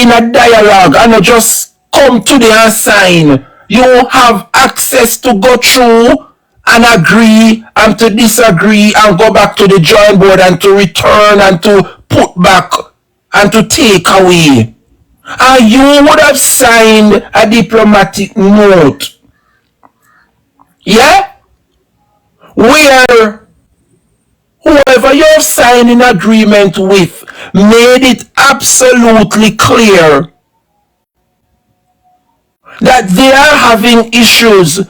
in a dialogue and not just come to the and sign. You have access to go through and agree and to disagree and go back to the drawing board and to return and to put back and to take away. And you would have signed a diplomatic note. Yeah? Where whoever you're signing agreement with made it absolutely clear that they are having issues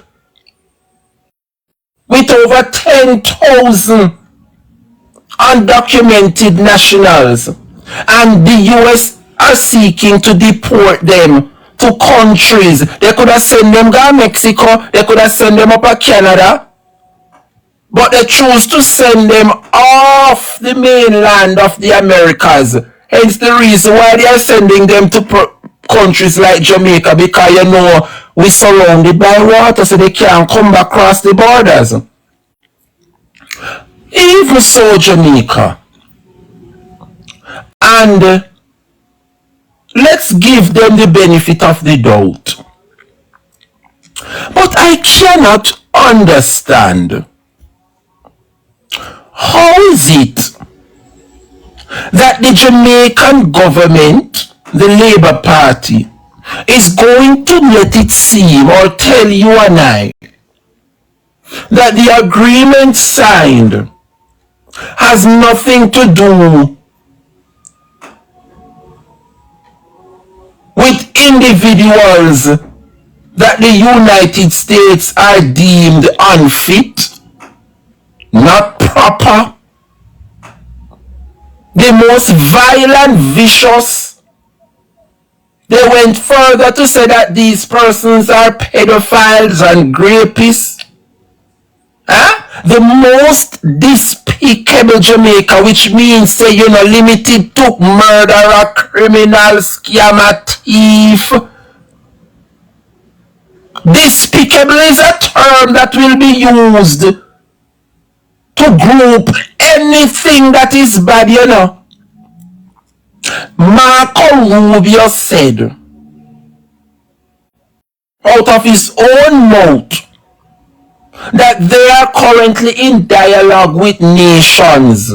with over 10,000 undocumented nationals, and the US are seeking to deport them to countries. They could have sent them to Mexico, they could have sent them up to Canada, but they choose to send them off the mainland of the Americas. Hence the reason why they are sending them to countries like Jamaica, because you know we're surrounded by water, so they can't come back across the borders. Even so, Jamaica. And let's give them the benefit of the doubt. But I cannot understand, how is it that the Jamaican government, the Labour Party, is going to let it seem or tell you and I that the agreement signed has nothing to do with individuals that the United States are deemed unfit, not proper, the most violent, vicious. They went further to say that these persons are pedophiles and rapists. The most despicable Jamaica, which means say, you know, limited to murderer, criminal, scammer, thief. Despicable is a term that will be used to group anything that is bad, you know. Marco Rubio said out of his own mouth that they are currently in dialogue with nations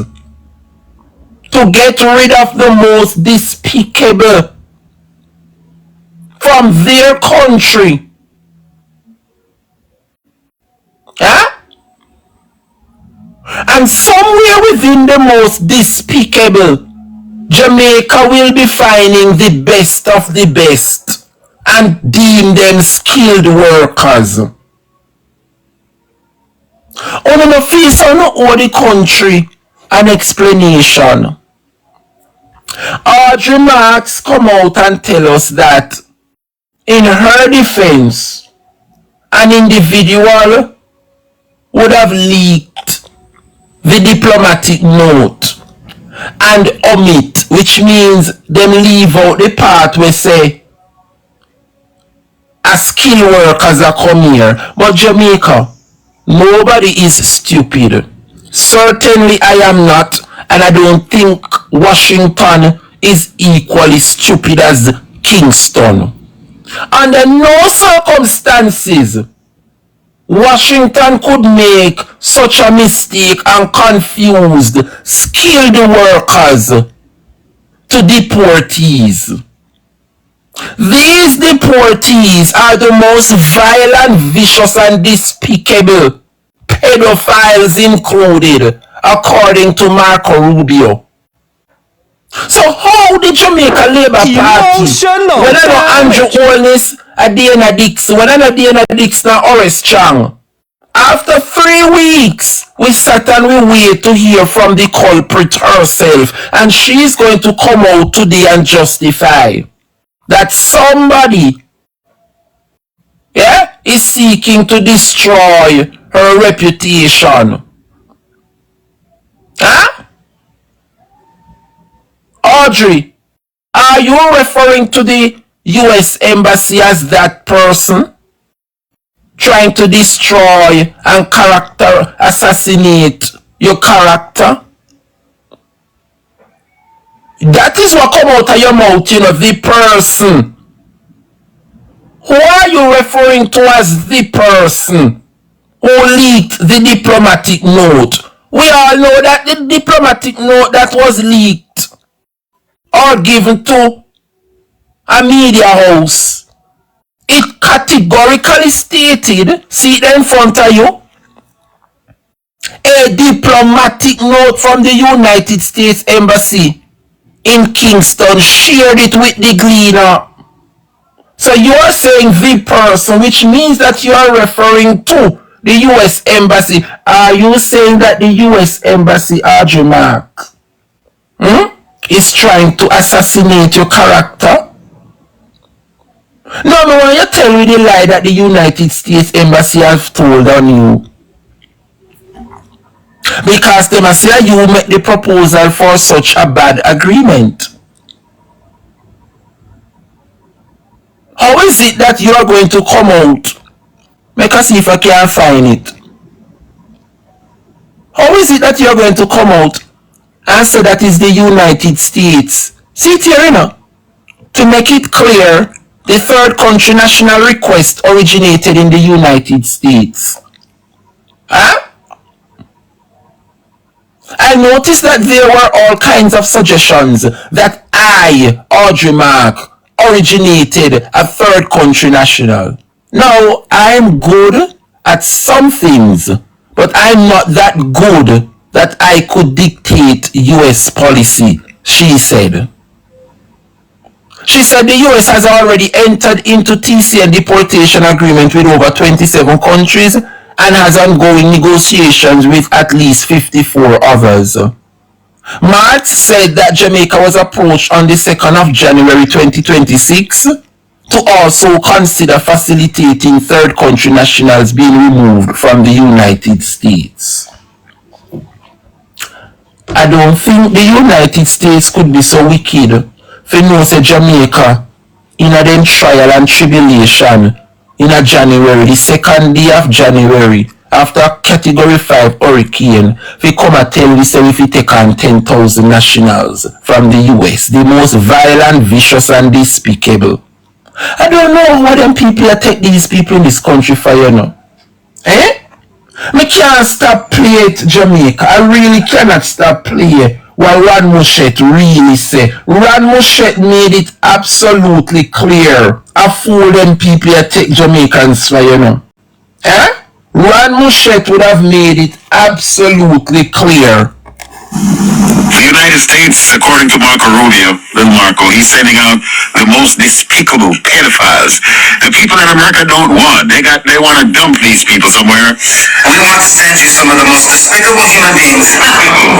to get rid of the most despicable from their country. And somewhere within the most despicable, Jamaica will be finding the best of the best and deem them skilled workers. On the face on all the country, an explanation. Audrey Marks come out and tell us that in her defense, an individual would have leaked the diplomatic note and omit, which means them leave out the part where say a skilled workers are come here. But Jamaica, nobody is stupid. Certainly I am not, and I don't think Washington is equally stupid as Kingston. Under no circumstances Washington could make such a mistake and confuse skilled workers to deportees. These deportees are the most violent, vicious, and despicable, pedophiles included, according to Marco Rubio. So how the Jamaica Labour Party, when I know Andrew Holness, Adina Dixon, when I know Adina Dixon and Horace Chang, after 3 weeks, we sat and we wait to hear from the culprit herself, and she's going to come out today and justify that somebody is seeking to destroy her reputation. Audrey, are you referring to the US Embassy as that person trying to destroy and character assassinate your character? That is what come out of your mouth, you know, the person. Who are you referring to as the person who leaked the diplomatic note? We all know that the diplomatic note that was leaked or given to a media house, it categorically stated, see it in front of you, a diplomatic note from the United States Embassy in Kingston shared it with the Gleaner. So you are saying the person, which means that you are referring to the U.S. Embassy. Are you saying that the U.S. Embassy, Audrey Mark, is trying to assassinate your character? No, me want you tell me the lie that the United States Embassy have told on you. Because they must say you make the proposal for such a bad agreement. How is it that you are going to come out? Make us see if I can find it. How is it that you are going to come out and say that is the United States? See it here, you know? To make it clear, the third country national request originated in the United States. Huh? I noticed that there were all kinds of suggestions that I, Audrey Mark, originated a third country national. Now, I'm good at some things, but I'm not that good that I could dictate US policy, she said. She said the US has already entered into TCN deportation agreement with over 27 countries and has ongoing negotiations with at least 54 others. Marks said that Jamaica was approached on the 2nd of January 2026 to also consider facilitating third country nationals being removed from the United States. I don't think the United States could be so wicked for no say Jamaica in a them trial and tribulation in a January, the 2nd day of January, after a category 5 hurricane, we come and tell we say if we take on 10,000 nationals from the US, the most violent, vicious and despicable. I don't know how them people take these people in this country for, you know. Eh? Me can't stop play it, Jamaica. I really cannot stop play what Ron Mouchette really say. Ron Mouchette made it absolutely clear. I fool them people that take Jamaicans for, you know. Eh? Ron Mouchette would have made it absolutely clear. The United States, according to Marco Rubio, little Marco, he's sending out the most despicable pedophiles. The people that America don't want. They want to dump these people somewhere. We want to send you some of the most despicable human beings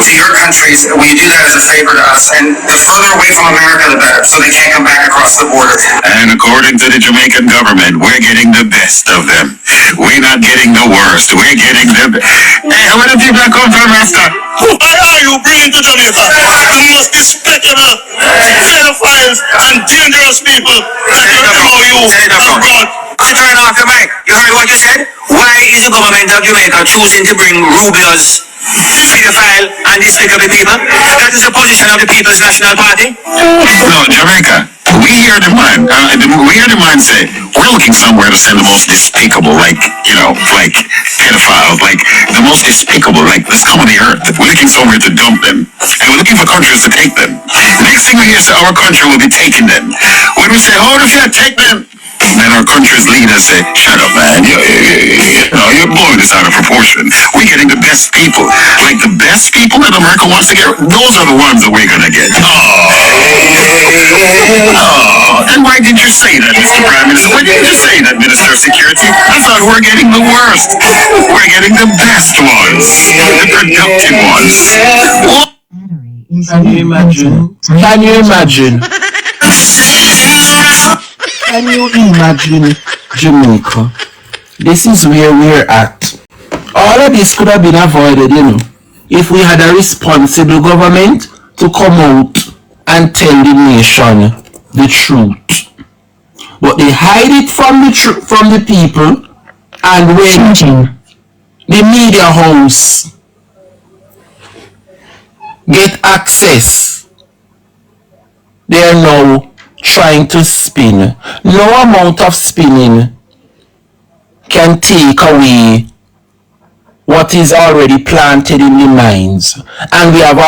to your countries. Will you do that as a favor to us? And the further away from America, the better, so they can't come back across the border. And according to the Jamaican government, we're getting the best of them. We're not getting the worst. We're getting the best. Hey, where do people come from, Master? Who are you bringing to Jamaica? The most despicable, pedophiles, and dangerous people that you know you have got. I turn off your mic. You heard what you said? Why is the government of Jamaica choosing to bring Rubio's pedophile and despicable people? That is the position of the People's National Party? No, Jamaica. We hear the mind say, we're looking somewhere to send the most despicable, like, you know, like pedophiles, like the most despicable, like the scum of the earth. We're looking somewhere to dump them. And we're looking for countries to take them. The next thing we hear is our country will be taking them. When we say, hold on, take them, then our country's leaders say, shut up, man. You're blowing this out of proportion. We're getting the best people. Like the best people that America wants to get, those are the ones that we're going to get. And why did you say that, Mr. Prime Minister? Why didn't you say that, Minister of Security? I thought we're getting the worst. We're getting the best ones. The productive ones. Can you imagine? Can you imagine? Can you imagine Jamaica? This is where we're at. All of this could have been avoided, you know, if we had a responsible government to come out and tell the nation the truth. But they hide it from the people, and when the media house get access they are now trying to spin. No amount of spinning can take away what is already planted in the minds. And we have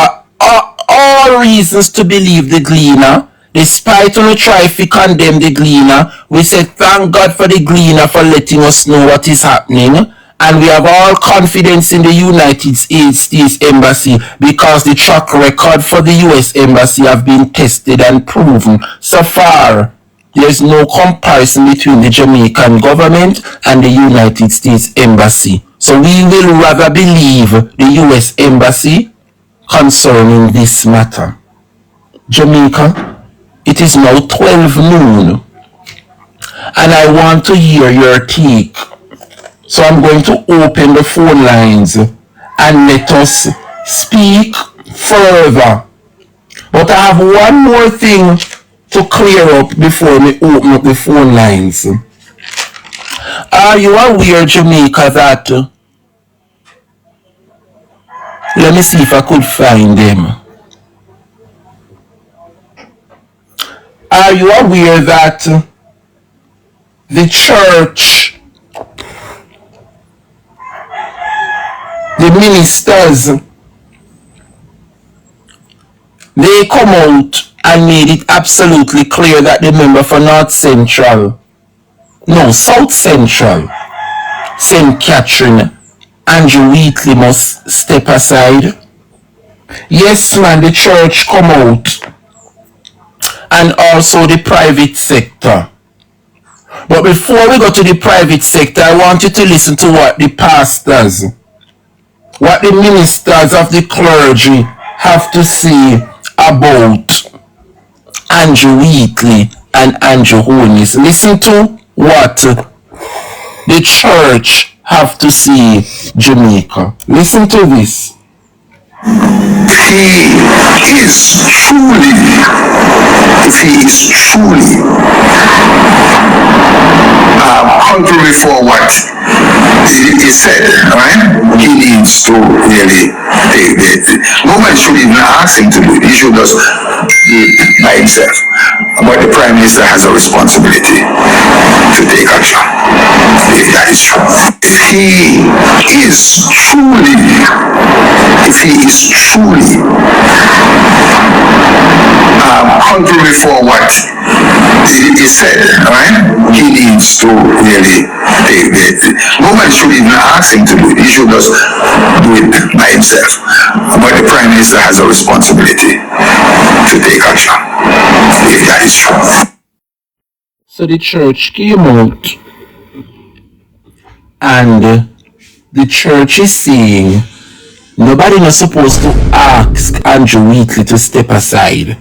all reasons to believe the gleaner. Despite when we try to condemn the gleaner, we say thank God for the gleaner for letting us know what is happening. And we have all confidence in the United States Embassy because the track record for the US Embassy have been tested and proven. So far, there is no comparison between the Jamaican government and the United States Embassy. So we will rather believe the US Embassy concerning this matter. Jamaica, it is now 12 noon and I want to hear your take. So I'm going to open the phone lines and let us speak further. But I have one more thing to clear up before we open up the phone lines. Are you aware, Jamaica, that... let me see if I could find them. Are you aware that the church, the ministers, they come out and made it absolutely clear that the member for South Central, St. Catherine, Andrew Wheatley must step aside? Yes, man, the church come out, and also the private sector. But before we go to the private sector, I want you to listen to what the pastors, what the ministers of the clergy have to say about Andrew Wheatley and Andrew Holness. Listen to what the church have to say, Jamaica. Listen to this. He is truly, if he is truly hungry for what is said, right? He needs to really, nobody should even ask him to do it. He should just do it by himself. But the Prime Minister has a responsibility to take action, if that is true. If he is truly hungry for what is said, right? He needs to really, nobody should even ask him to do it. He should just do it by himself. But the Prime Minister has a responsibility to take action, if that is true. So the church came out and the church is saying nobody was supposed to ask Andrew Wheatley to step aside,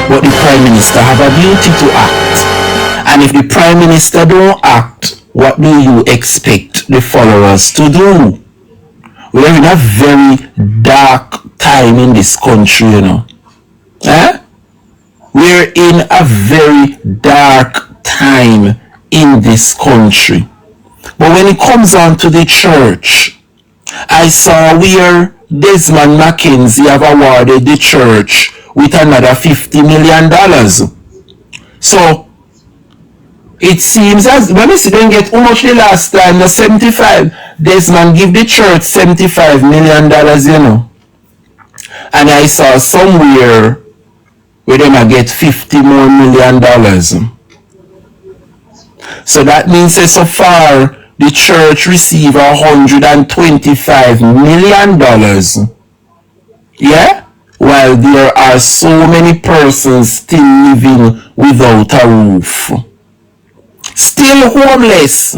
but the Prime Minister have a duty to act. And if the Prime Minister don't act, what do you expect the followers to do? We're in a very dark time in this country, you know. We're in a very dark time in this country. But when it comes on to the church, I saw where Desmond Mackenzie have awarded the church with another $50 million. So it seems as when we see them get how much the last time, the 75, Desmond give the church $75 million, you know. And I saw somewhere where they might get $50 more million. So that means that so far the church received $125 million. Yeah? While there are so many persons still living without a roof. Still homeless.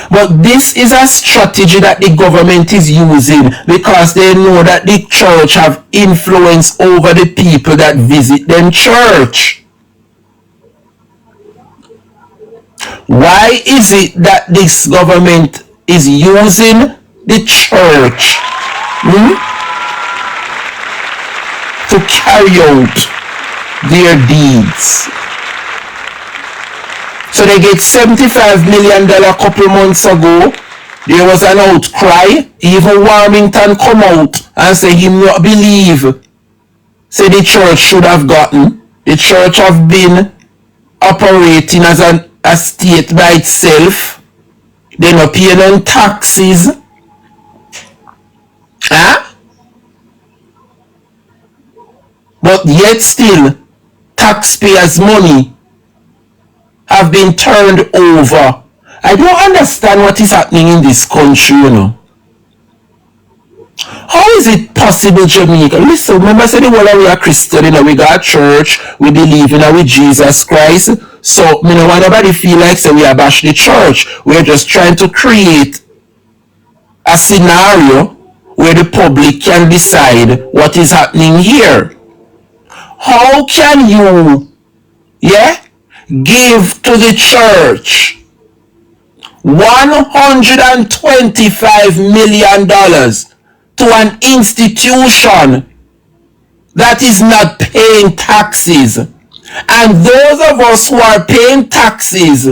But this is a strategy that the government is using because they know that the church have influence over the people that visit them church. Why is it that this government is using the church to carry out their deeds? So they get $75 million a couple months ago. There was an outcry. Even Warmington come out and say he not believe. Say the church should have gotten. The church have been operating as a state by itself. They no pay no taxes. Huh? But yet still, taxpayers' money have been turned over. I don't understand what is happening in this country, you know. How is it possible, Jamaica? Listen, remember I said the world we are Christian, you know, we got church, we believe in with Jesus Christ. So, you know, when nobody feel like say we are bash the church, we're just trying to create a scenario where the public can decide what is happening here. How can you, give to the church $125 million to an institution that is not paying taxes, and those of us who are paying taxes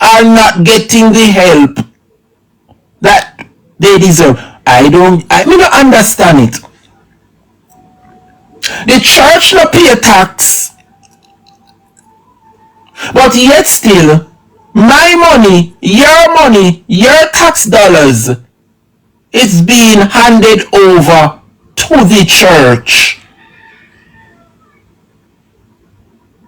are not getting the help that they deserve? I don't understand it. The church no pay tax, but yet still, my money, your tax dollars, it's being handed over to the church.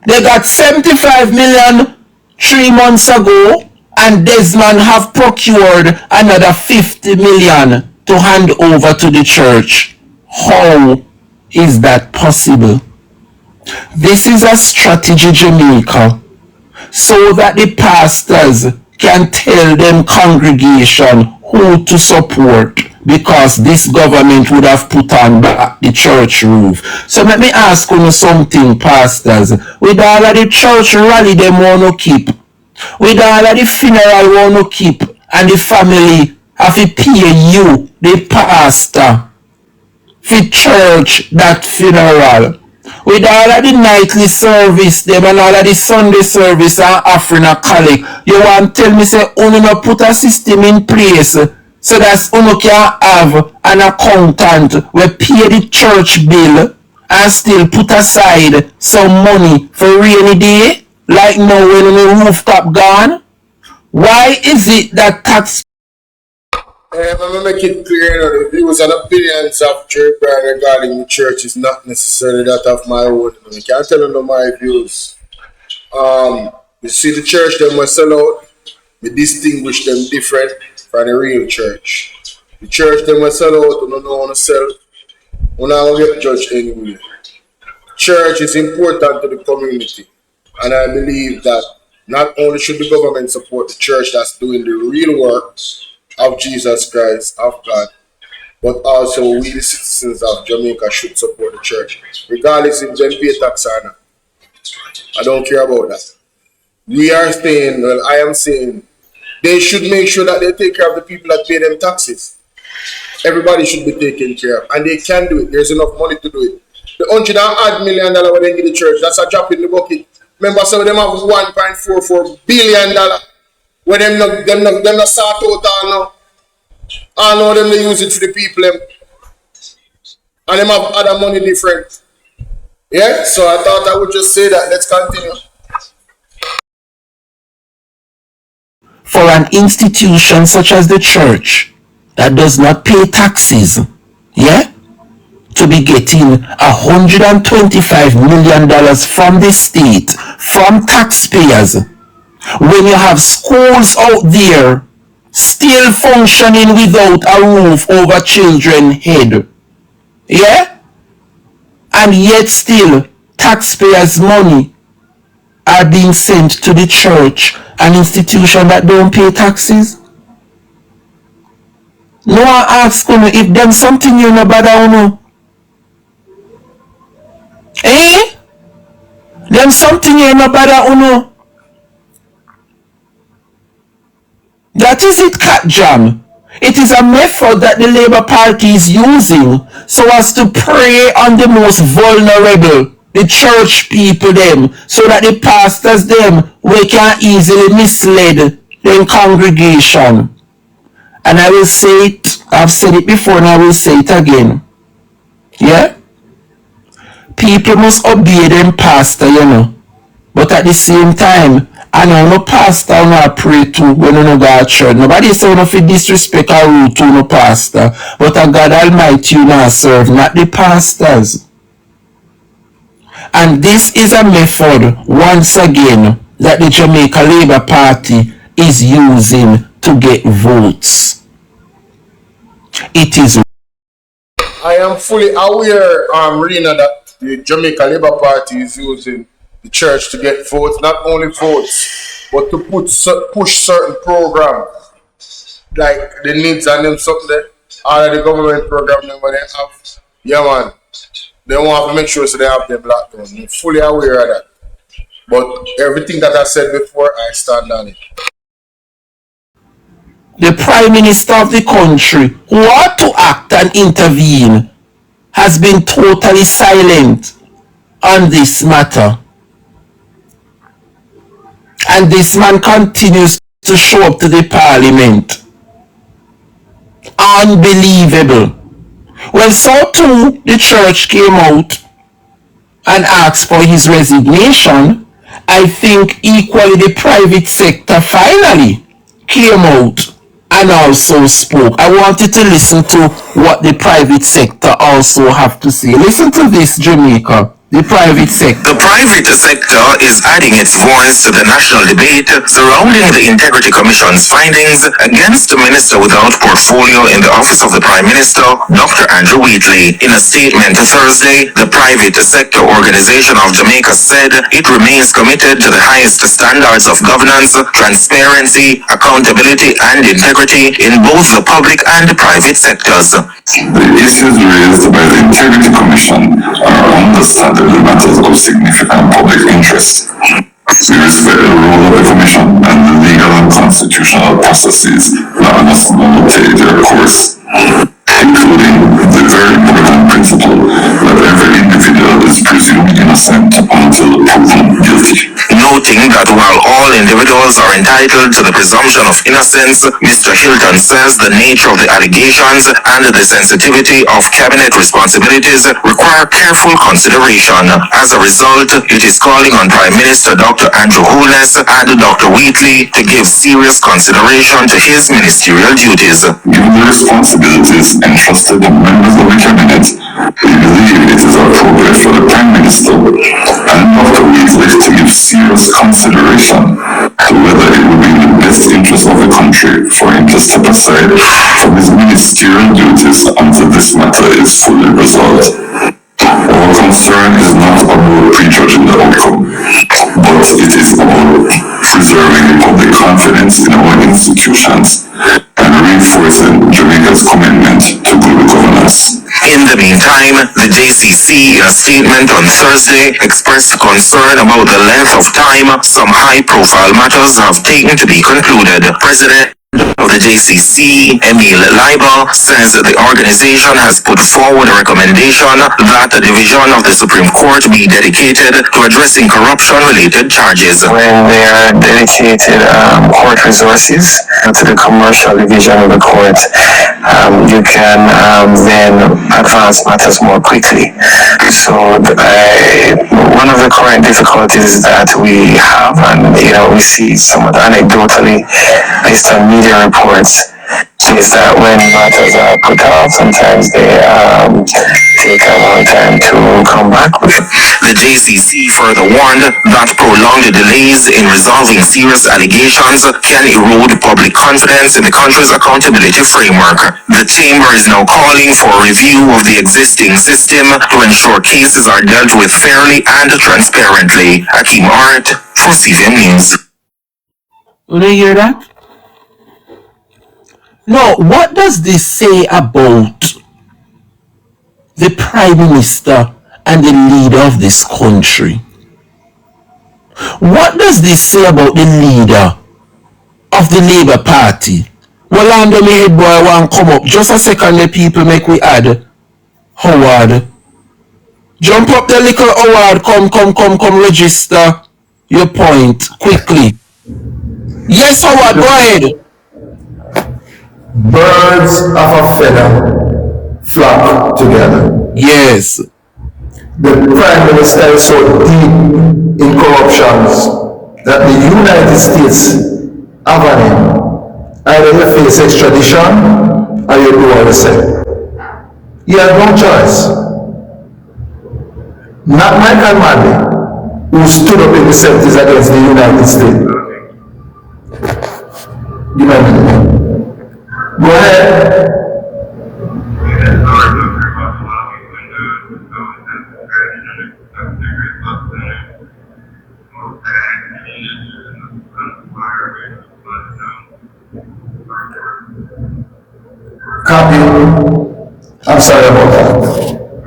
They got 75 million 3 months ago, and Desmond have procured another 50 million to hand over to the church. How is that possible? This is a strategy, Jamaica, so that the pastors can tell them congregation who to support, because this government would have put on back the church roof. So let me ask you something, pastors. With all of the church rally them want to keep, with all of the funeral want to keep, and the family have to pay you, the pastor, for church that funeral, with all of the nightly service them and all of the Sunday service and offering a collect, you want to tell me say uno no put a system in place so that uno can have an accountant where pay the church bill and still put aside some money for rainy day, like now when the rooftop gone? Why is it that tax? Let me make it clear, the views and opinions of Drebrian regarding the church is not necessarily that of my own. I can't tell you my views. You see the church, them will sell out. We distinguish them different from the real church. The church, them will sell out, you don't know how to sell. We're not going to get judged anyway. Church is important to the community. And I believe that not only should the government support the church that's doing the real work of Jesus Christ, of God, but also we the citizens of Jamaica should support the church, regardless if they pay tax or not. I don't care about that. We are saying, well, I am saying, they should make sure that they take care of the people that pay them taxes. Everybody should be taken care of, and they can do it. There's enough money to do it. The $100 million what they give the church, that's a drop in the bucket. Remember, some of them have $1.44 billion. Where them not sort out all now. All know them they use it for the people them. And them have other money different. Yeah? So I thought I would just say that. Let's continue. For an institution such as the church that does not pay taxes, to be getting $125 million from the state, from taxpayers, when you have schools out there still functioning without a roof over children's head, and yet still taxpayers' money are being sent to the church, an institution that don't pay taxes. No one asks you if them something you know bother you know. Them something you know bother you know. That is it, Cat Jam. It is a method that the Labour Party is using so as to prey on the most vulnerable, the church people them, so that the pastors them we can easily mislead the congregation. And I will say it, I've said it before and I will say it again. people must obey them pastor, you know. But at the same time, I know no pastor I pray to when you no go to church. Nobody say you no fit disrespect or rude to no pastor. But a God Almighty you not serve, not the pastors. And this is a method, once again, that the Jamaica Labour Party is using to get votes. It is. I am fully aware, Rena, that the Jamaica Labour Party is using the church to get votes, not only votes, but to push certain programs, like the needs and them something there, all of the government program them they have. Yeah, man. They want to make sure so they have them locked down. I'm fully aware of that. But everything that I said before, I stand on it. The Prime Minister of the country, who ought to act and intervene, has been totally silent on this matter. And this man continues to show up to the Parliament. Unbelievable. Well, so too, the church came out and asked for his resignation. I think equally the private sector finally came out and also spoke. I wanted to listen to what the private sector also have to say. Listen to this, Jamaica. The private sector. The private sector is adding its voice to the national debate surrounding the Integrity Commission's findings against the Minister without portfolio in the Office of the Prime Minister, Dr. Andrew Wheatley. In a statement Thursday, the private sector organization of Jamaica said it remains committed to the highest standards of governance, transparency, accountability, and integrity in both the public and the private sectors. The issues raised by the Integrity Commission are understandably matters of significant public interest. We respect the role of the Commission and the legal and constitutional processes that must now take their course, including the very important principle that every individual is presumed innocent until proven guilty. Noting that while all individuals are entitled to the presumption of innocence, Mr. Hilton says the nature of the allegations and the sensitivity of cabinet responsibilities require careful consideration. As a result, it is calling on Prime Minister Dr. Andrew Holness and Dr. Wheatley to give serious consideration to his ministerial duties. Given the responsibilities entrusted to members of the cabinet, we believe it is appropriate for the Prime Minister and Dr. Wheatley to give serious consideration to whether it would be in the best interest of the country for him to step aside from his ministerial duties until this matter is fully resolved. Our concern is not about prejudging the outcome, but it is about preserving public confidence in our institutions and reinforcing Jamaica's commitment to good governance. In the meantime, the JCC, in a statement on Thursday, expressed concern about the length of time some high-profile matters have taken to be concluded. President of the JCC, Emil Leiber, says the organization has put forward a recommendation that the division of the Supreme Court be dedicated to addressing corruption-related charges. When they are dedicated court resources to the commercial division of the court, you can then advance matters more quickly. So one of the current difficulties that we have, and we see somewhat anecdotally based on media reports, is that when matters are put off, sometimes they take a long time to come back with. The JCC further warned that prolonged delays in resolving serious allegations can erode public confidence in the country's accountability framework. The chamber is now calling for a review of the existing system to ensure cases are dealt with fairly and transparently. Hakeem Art for CVM News. Will you hear that? Now, what does this say about the Prime Minister and the leader of this country? What does this say about the leader of the Labour Party? Well, under me head boy want come up. Just a second, the people make we add Howard. Jump up the little Howard. Come, register your point quickly. Yes, Howard, go ahead. Birds of a feather flock together. Yes. The Prime Minister is so deep in corruptions that the United States have on him. Either you face extradition or you do what they say. He had no choice. Not Michael Manley, who stood up in the 70s against the United States. You might be. Go ahead. Copy. I'm sorry about that.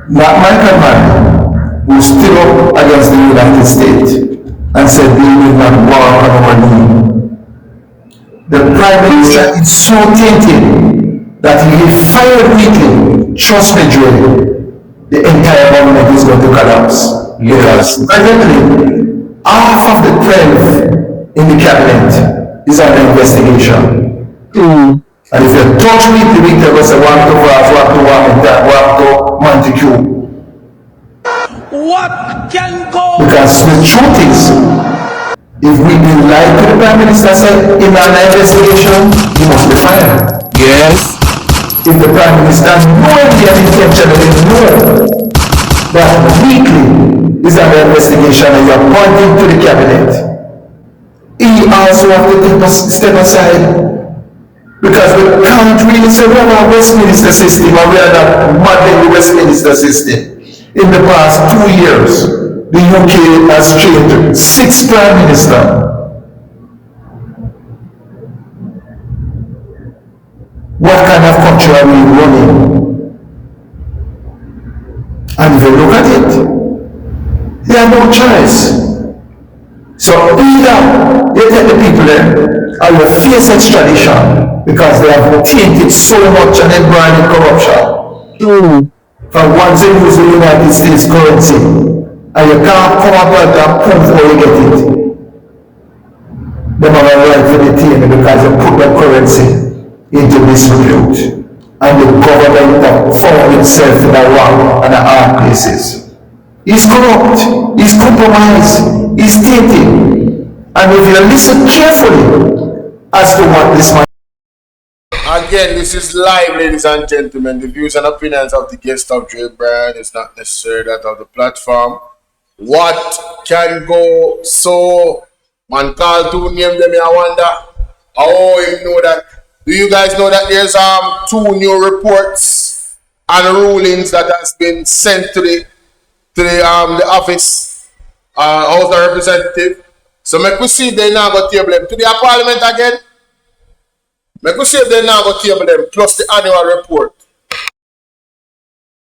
Not Michael Manley, who stood up against the United States and said we will not war on our knee. The Prime Minister is so tainted that if he fired weekly, trust me, Joey, the entire government is going to collapse. Yes. Because presently, half of the 12 in the cabinet is under investigation. And if you touch me, the victim will say, walk to Vaz, walk to Warrington, walk to Montague. What can go? Because the truth is, if we been lied to the Prime Minister said in an investigation, he must be fired. Yes. If the Prime Minister knowingly and intentionally know that weekly is under investigation and you are pointing to the cabinet, he also has to step aside. Because we can't really say we have a Westminster system or we are not modeling the Westminster system. In the past 2 years, the UK has changed 6 Prime Ministers. What kind of country are we running? And if you look at it, they have no choice. So either you take the people there or you face extradition because they have tainted so much and embroiled in corruption. From once they use the United States currency and you can't come up with and prove how you get it. They have a right for the team because they put the currency into disrepute. And the government have found itself in the wrong and the hard places. He's corrupt, he's compromised, he's tainted. And if you listen carefully as to what this man. Again, this is live, ladies and gentlemen. The views and opinions of the guest of Drebrian is not necessarily that of the platform. What can go so? Man call to name them, I wonder. How you know that? Do you guys know that there's 2 new reports and rulings that has been sent to the office, House of Representative? So make we see if they now go table them to the Parliament again. Make we see if they now go table them plus the annual report.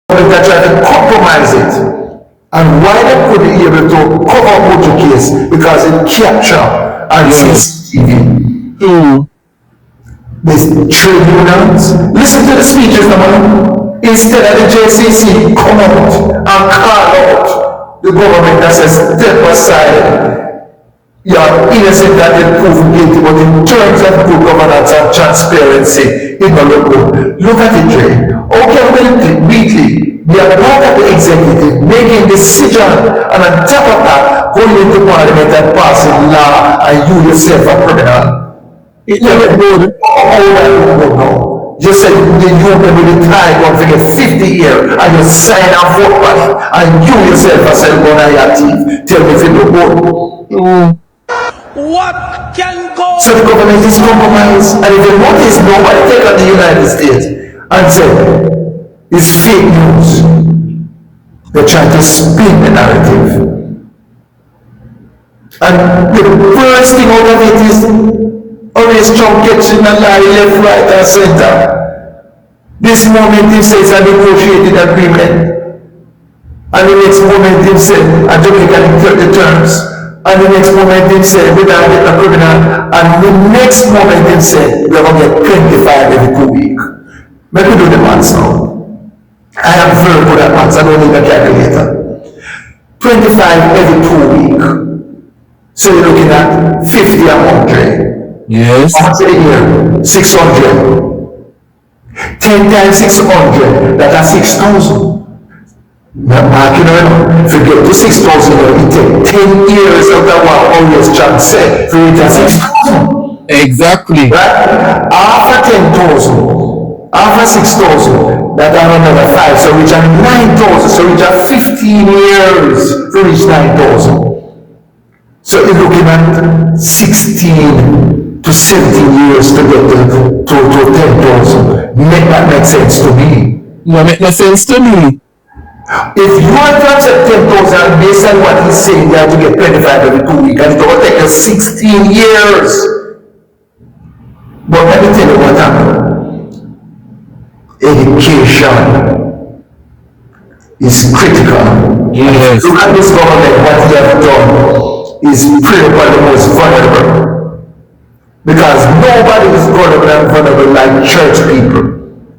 They try to compromise it. And why they couldn't be able to cover up the case? Because it capture and CCTV. These trade unions, listen to the speeches now. Instead of the JCC come out and call out the government that says step aside. You are innocent that they prove guilty, but in terms of good governance and transparency, it will look good. Look at it, Dre. Okay, weekly, we are part of the executive making decision, and on top of that, going into Parliament and passing law, and you yourself a criminal. It never good. Oh, you said the union will retire going to get 50 years, and you sign a vote for it, and you yourself are saying, "Go your teeth." Tell me if you look good. What can go? So the government is compromised, and if you notice, nobody take on the United States and say it's fake news. They're trying to spin the narrative. And the first thing out of it is always Trump gets in a lie left, right, and center. This moment he says a negotiated agreement, and the next moment he said a Jamaican the terms. And the next moment he said, we don't get a criminal. And the next moment he said, we're going to get 25 every 2 weeks. Let me do the maths now. I am very good at maths, I don't need a calculator. 25 every 2 weeks. So you're looking at 50 and 100. Yes. How much a year? 600. 10 times 600, that's 6,000. Mark, forget the 6,000, it takes 10 years of that what always John said for it to 6,000. Exactly. Right? After 10,000, after 6,000, that are another 5, so which are 9,000, so which are 15 years to reach 9,000. So you're looking at 16 to 17 years to get to 10,000. That makes sense to me. No, make no sense to me. If you are to accept 10,000 based on what he's saying, you have to get 25 every 2 weeks, and it will take us 16 years. But let me tell you what happened. Education is critical. Yes. Look at this government, what he has done is pretty much the most vulnerable. Because nobody is vulnerable and vulnerable like church people.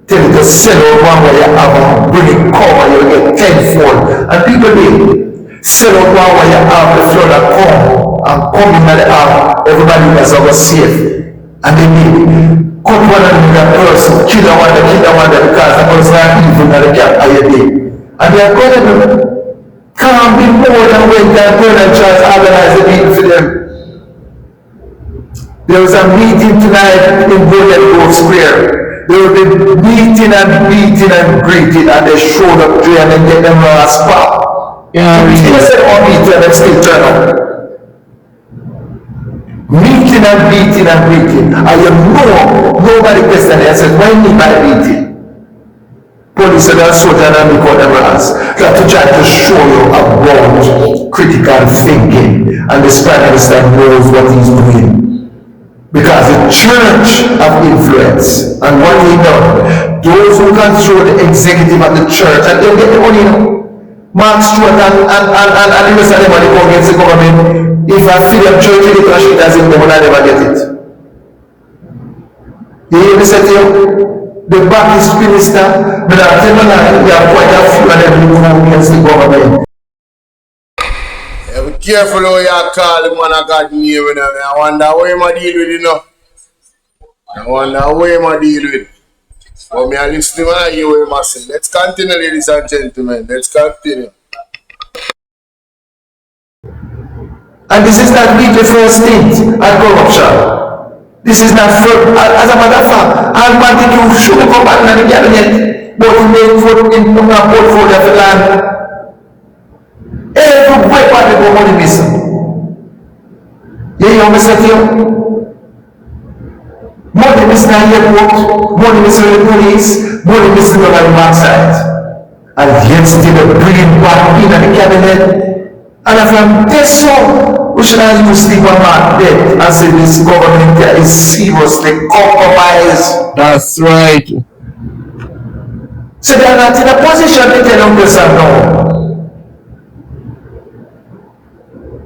Tell you to sell out one way you have and bring it come and you get tenfold. And people did. Sell out one way you have the flood that come in the arm, everybody is over safe. And then they cut one another person, kill one because the person are evil and they can't hire them. And they are going to can't be more than when they turn and try to organize the meeting for them. There was a meeting tonight in Bolo Square. They will be meeting and greeting, and they showed up there and then get them last spot. Yeah, they said all meeting and they still turn up. Meeting and greeting. And you know, nobody questioned it and says, why need my meeting? Police and soldiers and they call them last. That to try to show you about critical thinking, and the Prime Minister knows what he's doing. Because the church have influence, and what he done, those who control the executive of the church, and they'll get the money, Mark Stewart and the rest of them go against the government. If I feel a church leadership as in, they will never get it. You hear me say to you? The Baptist minister, but I tell you now, they are quite a few of them who go against the government. Be careful how you call the man of God name. I wonder how him a deal with it now. I wonder how him a deal with it. But me a listen when I hear what him a say. Let's continue, ladies and gentlemen. Let's continue. And this is not really the first thing at corruption. This is not first, as a matter of fact, Almighty you should have come back in the cabinet, but he made for in the portfolio of the land. Every weapon they go money missing. You hear me say to you? Money missing on the airport, money missing on the police, money missing on the backside. And yet still they bring it back in the cabinet. And if I'm this so, we should not use sleep on my bed and say this government there is seriously compromised. That's right. So they are not in a position to tell them this and no.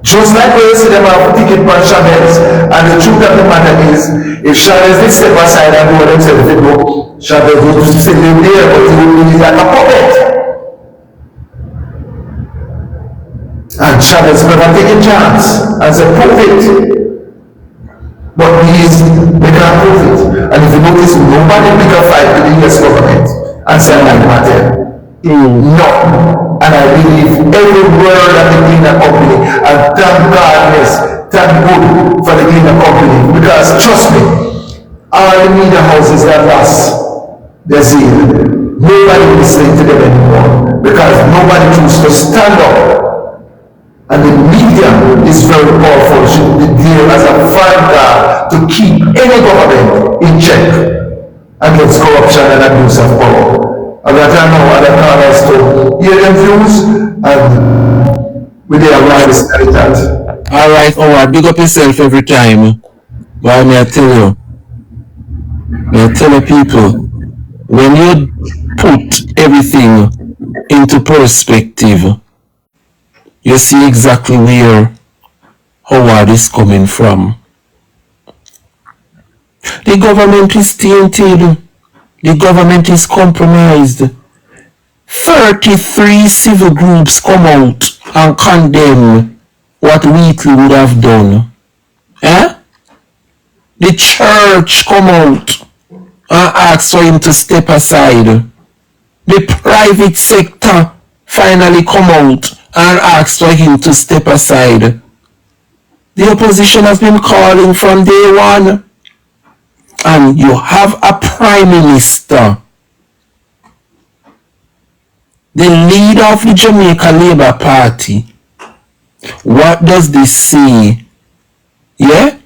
Just like we see them have ticket for Chavez, and the truth of the matter is, if Chavez did step aside and do what himself, if it go, Chavez would sit in there, but he would be like a puppet. And Chavez never take a chance and say, prove it. But he's making a prove it. And if you notice, nobody make a fight with the US government and say, like matter. No. And I believe every word of the cleaner company, and thank God, yes, thank good for the cleaner company, because trust me, all the media houses that lost their zeal, nobody listening to them anymore, because nobody chooses to stand up. And the media is very powerful, should be there as a vanguard to keep any government in check against corruption and abuse of power. And I don't know other corners to hear them views, and we did around this that. Alright, Howard, big up yourself every time. But may I tell you people, when you put everything into perspective, you see exactly where Howard is coming from. The government is tainted. The government is compromised. 33 civil groups come out and condemn what Wheatley would have done. The church come out and ask for him to step aside. The private sector finally come out and ask for him to step aside. The opposition has been calling from day one. And you have a prime minister, the leader of the Jamaica Labour Party. What does this say? Yeah?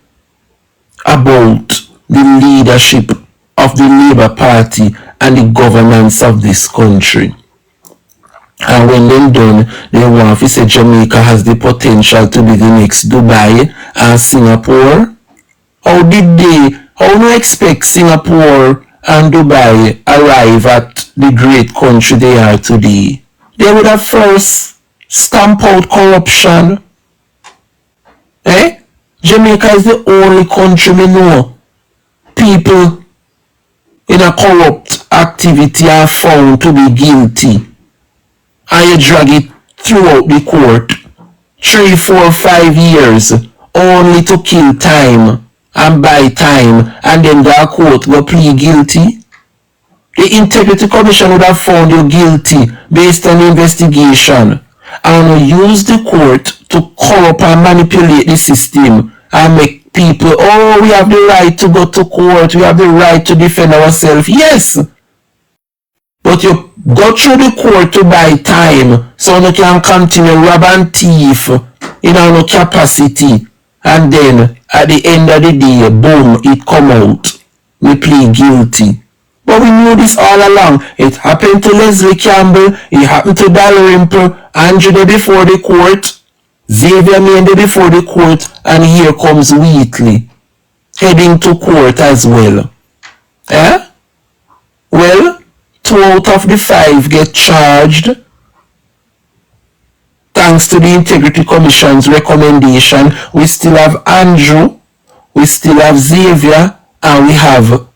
About the leadership of the Labour Party and the governance of this country. And when they're done, they want to say Jamaica has the potential to be the next Dubai and Singapore. How do you expect Singapore and Dubai arrive at the great country they are today? They would have first stamped out corruption. Jamaica is the only country we know people in a corrupt activity are found to be guilty. And you drag it throughout the court 3, 4, 5 years only to kill time and buy time, and then the court will plead guilty. The Integrity Commission would have found you guilty based on the investigation and use the court to corrupt and manipulate the system and make people, oh, we have the right to go to court, we have the right to defend ourselves. Yes, but you go through the court to buy time so you can continue rob and thief in our capacity, and then at the end of the day, boom, it come out. We plead guilty. But we knew this all along. It happened to Leslie Campbell, it happened to Dalrymple, Andrew there before the court, Xavier Main there before the court, and here comes Wheatley heading to court as well. Well, 2 out of the 5 get charged thanks to the Integrity Commission's recommendation. We still have Andrew, we still have Xavier, and we have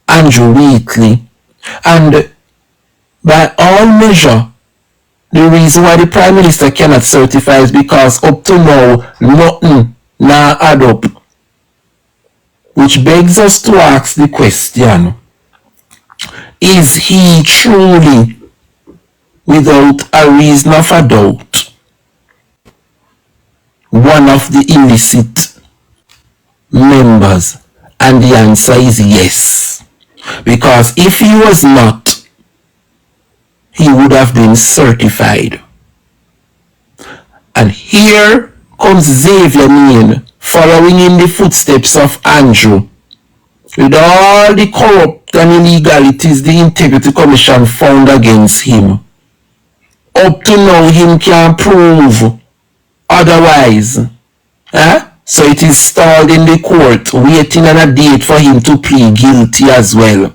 Andrew Wheatley. And by all measure, the reason why the Prime Minister cannot certify is because up to now, nothing now add up. Which begs us to ask the question, is he truly, without a reason of a doubt, one of the illicit members? And the answer is yes. Because if he was not, he would have been certified. And here comes Xavier Main, following in the footsteps of Andrew. With all the corrupt and illegalities the Integrity Commission found against him. Up to now, him can't prove otherwise. So it is stalled in the court, waiting on a date for him to plead guilty as well.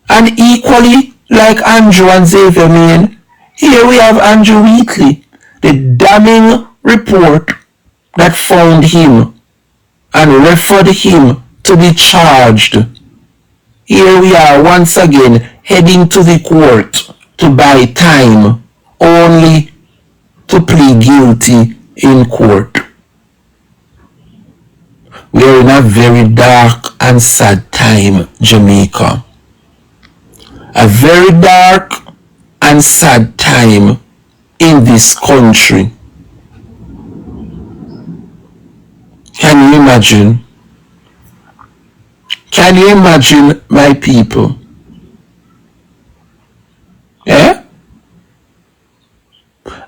And equally, like Andrew and Xavier Main, here we have Andrew Wheatley, the damning report that found him and referred him to be charged. Here we are once again heading to the court to buy time, only to plead guilty in court. We are in a very dark and sad time, Jamaica. A very dark and sad time in this country. Can you imagine? Can you imagine, my people?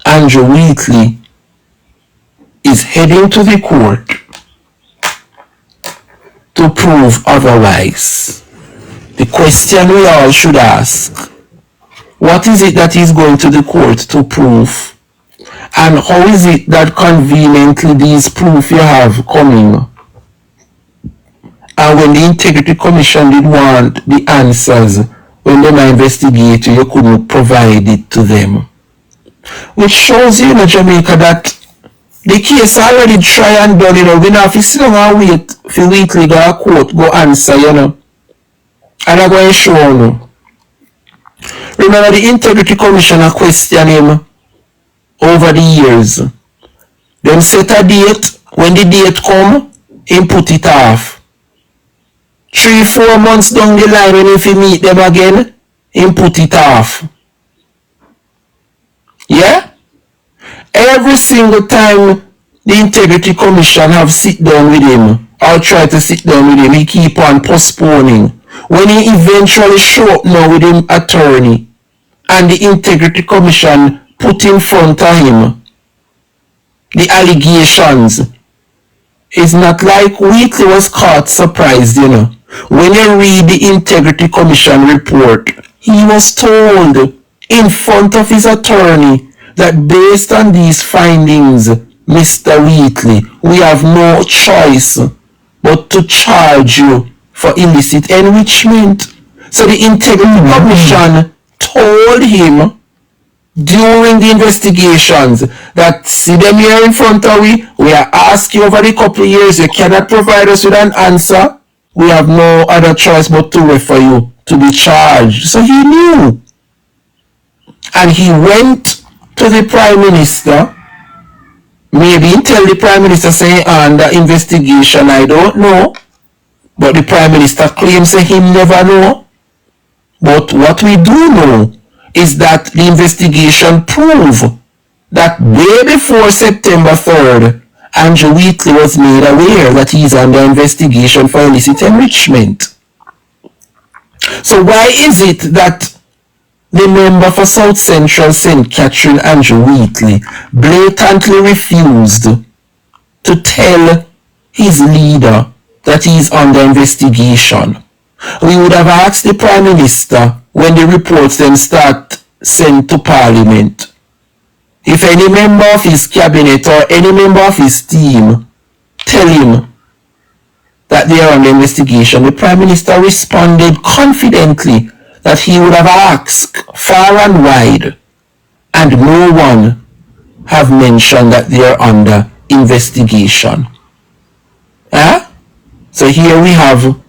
Andrew Wheatley is heading to the court to prove otherwise. The question we all should ask, what is it that he's going to the court to prove? And how is it that conveniently these proof you have coming? And when the Integrity Commission did want the answers, when they were investigating, you couldn't provide it to them. Which shows you, Jamaica, that the case already try and done, we now have to sit down and wait for Wheatley go to court, go answer, And I'm going to show you. Remember the Integrity Commission questioned him over the years. Them set a date, when the date come, him put it off. 3-4 months down the line, when if he meet them again, him put it off. Yeah? Every single time the Integrity Commission have sit down with him or try to sit down with him, he keep on postponing. When he eventually show up now with him attorney and the Integrity Commission put in front of him the allegations, it's not like Wheatley was caught surprised, you know. When you read the Integrity Commission report, he was told in front of his attorney that based on these findings, Mr. Wheatley, we have no choice but to charge you for illicit enrichment. So the Integrity Commission told him during the investigations that see them here in front of we are asking over the couple of years, you cannot provide us with an answer, we have no other choice but to refer you to be charged. So he knew. And he went to the Prime Minister, maybe tell the Prime Minister saying under investigation, I don't know. But the Prime Minister claims that he never know. But what we do know is that the investigation proved that way before September 3rd, Andrew Wheatley was made aware that he is under investigation for illicit enrichment. So why is it that the member for South Central St. Catherine, Andrew Wheatley, blatantly refused to tell his leader that he is under investigation? We would have asked the Prime Minister when the reports then start sent to Parliament, if any member of his cabinet or any member of his team tell him that they are under investigation, the Prime Minister responded confidently that he would have asked far and wide, and no one have mentioned that they are under investigation. So here we have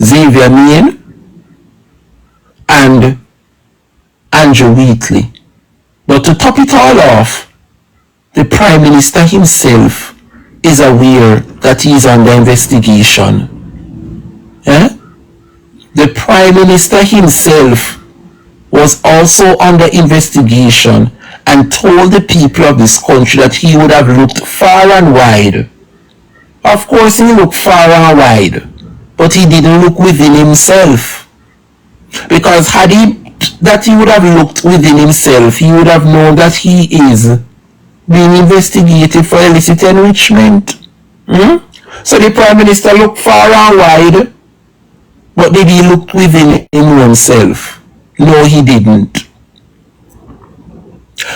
Xavier Main and Andrew Wheatley. But to top it all off, the Prime Minister himself is aware that he is under investigation. The Prime Minister himself was also under investigation and told the people of this country that he would have looked far and wide. Of course he looked far and wide, but he didn't look within himself. Because had he would have looked within himself, he would have known that he is being investigated for illicit enrichment. So the Prime Minister looked far and wide, but did he look within himself? No, he didn't.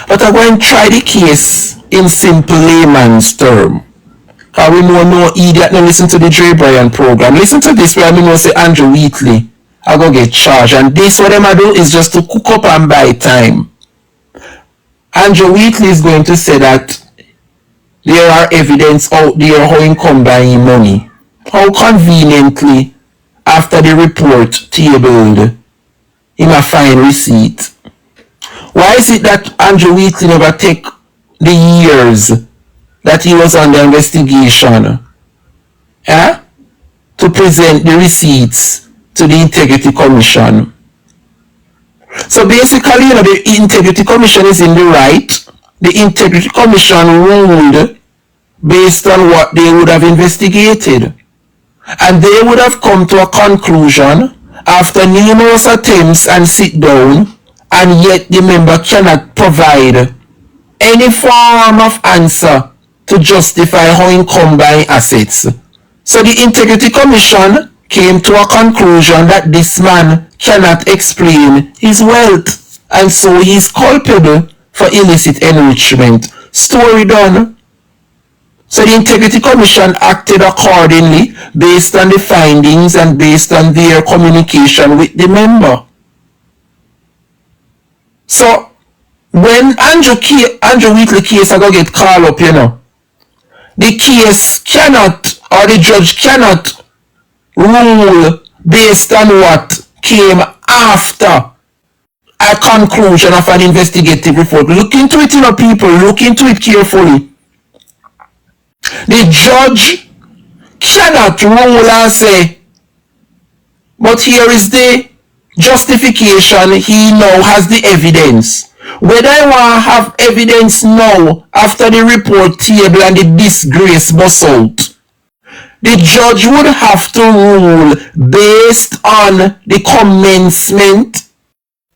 But I'm going to try the case in simple layman's term. Because we know no idiot no listen to the Drebrian program. Listen to this where I know say Andrew Wheatley I go get charged. And this what them I do is just to cook up and buy time. Andrew Wheatley is going to say that there are evidence out there how he come by him money. How conveniently after the report tabled him a fine receipt. Why is it that Andrew Wheatley never take the years that he was under investigation to present the receipts to the Integrity Commission? So basically, the Integrity Commission is in the right. The Integrity Commission ruled based on what they would have investigated. And they would have come to a conclusion after numerous attempts and sit down, and yet the member cannot provide any form of answer to justify how he come by assets. So the Integrity Commission came to a conclusion that this man cannot explain his wealth, and so he is culpable for illicit enrichment. Story done. So the Integrity Commission acted accordingly based on the findings and based on their communication with the member. So when Andrew Wheatley case I go get called up, the case cannot, or the judge cannot rule based on what came after a conclusion of an investigative report. Look into it, people. Look into it carefully. The judge cannot rule and say, but here is the justification, he now has the evidence. Whether I want to have evidence now after the report table and the disgrace bust out, the judge would have to rule based on the commencement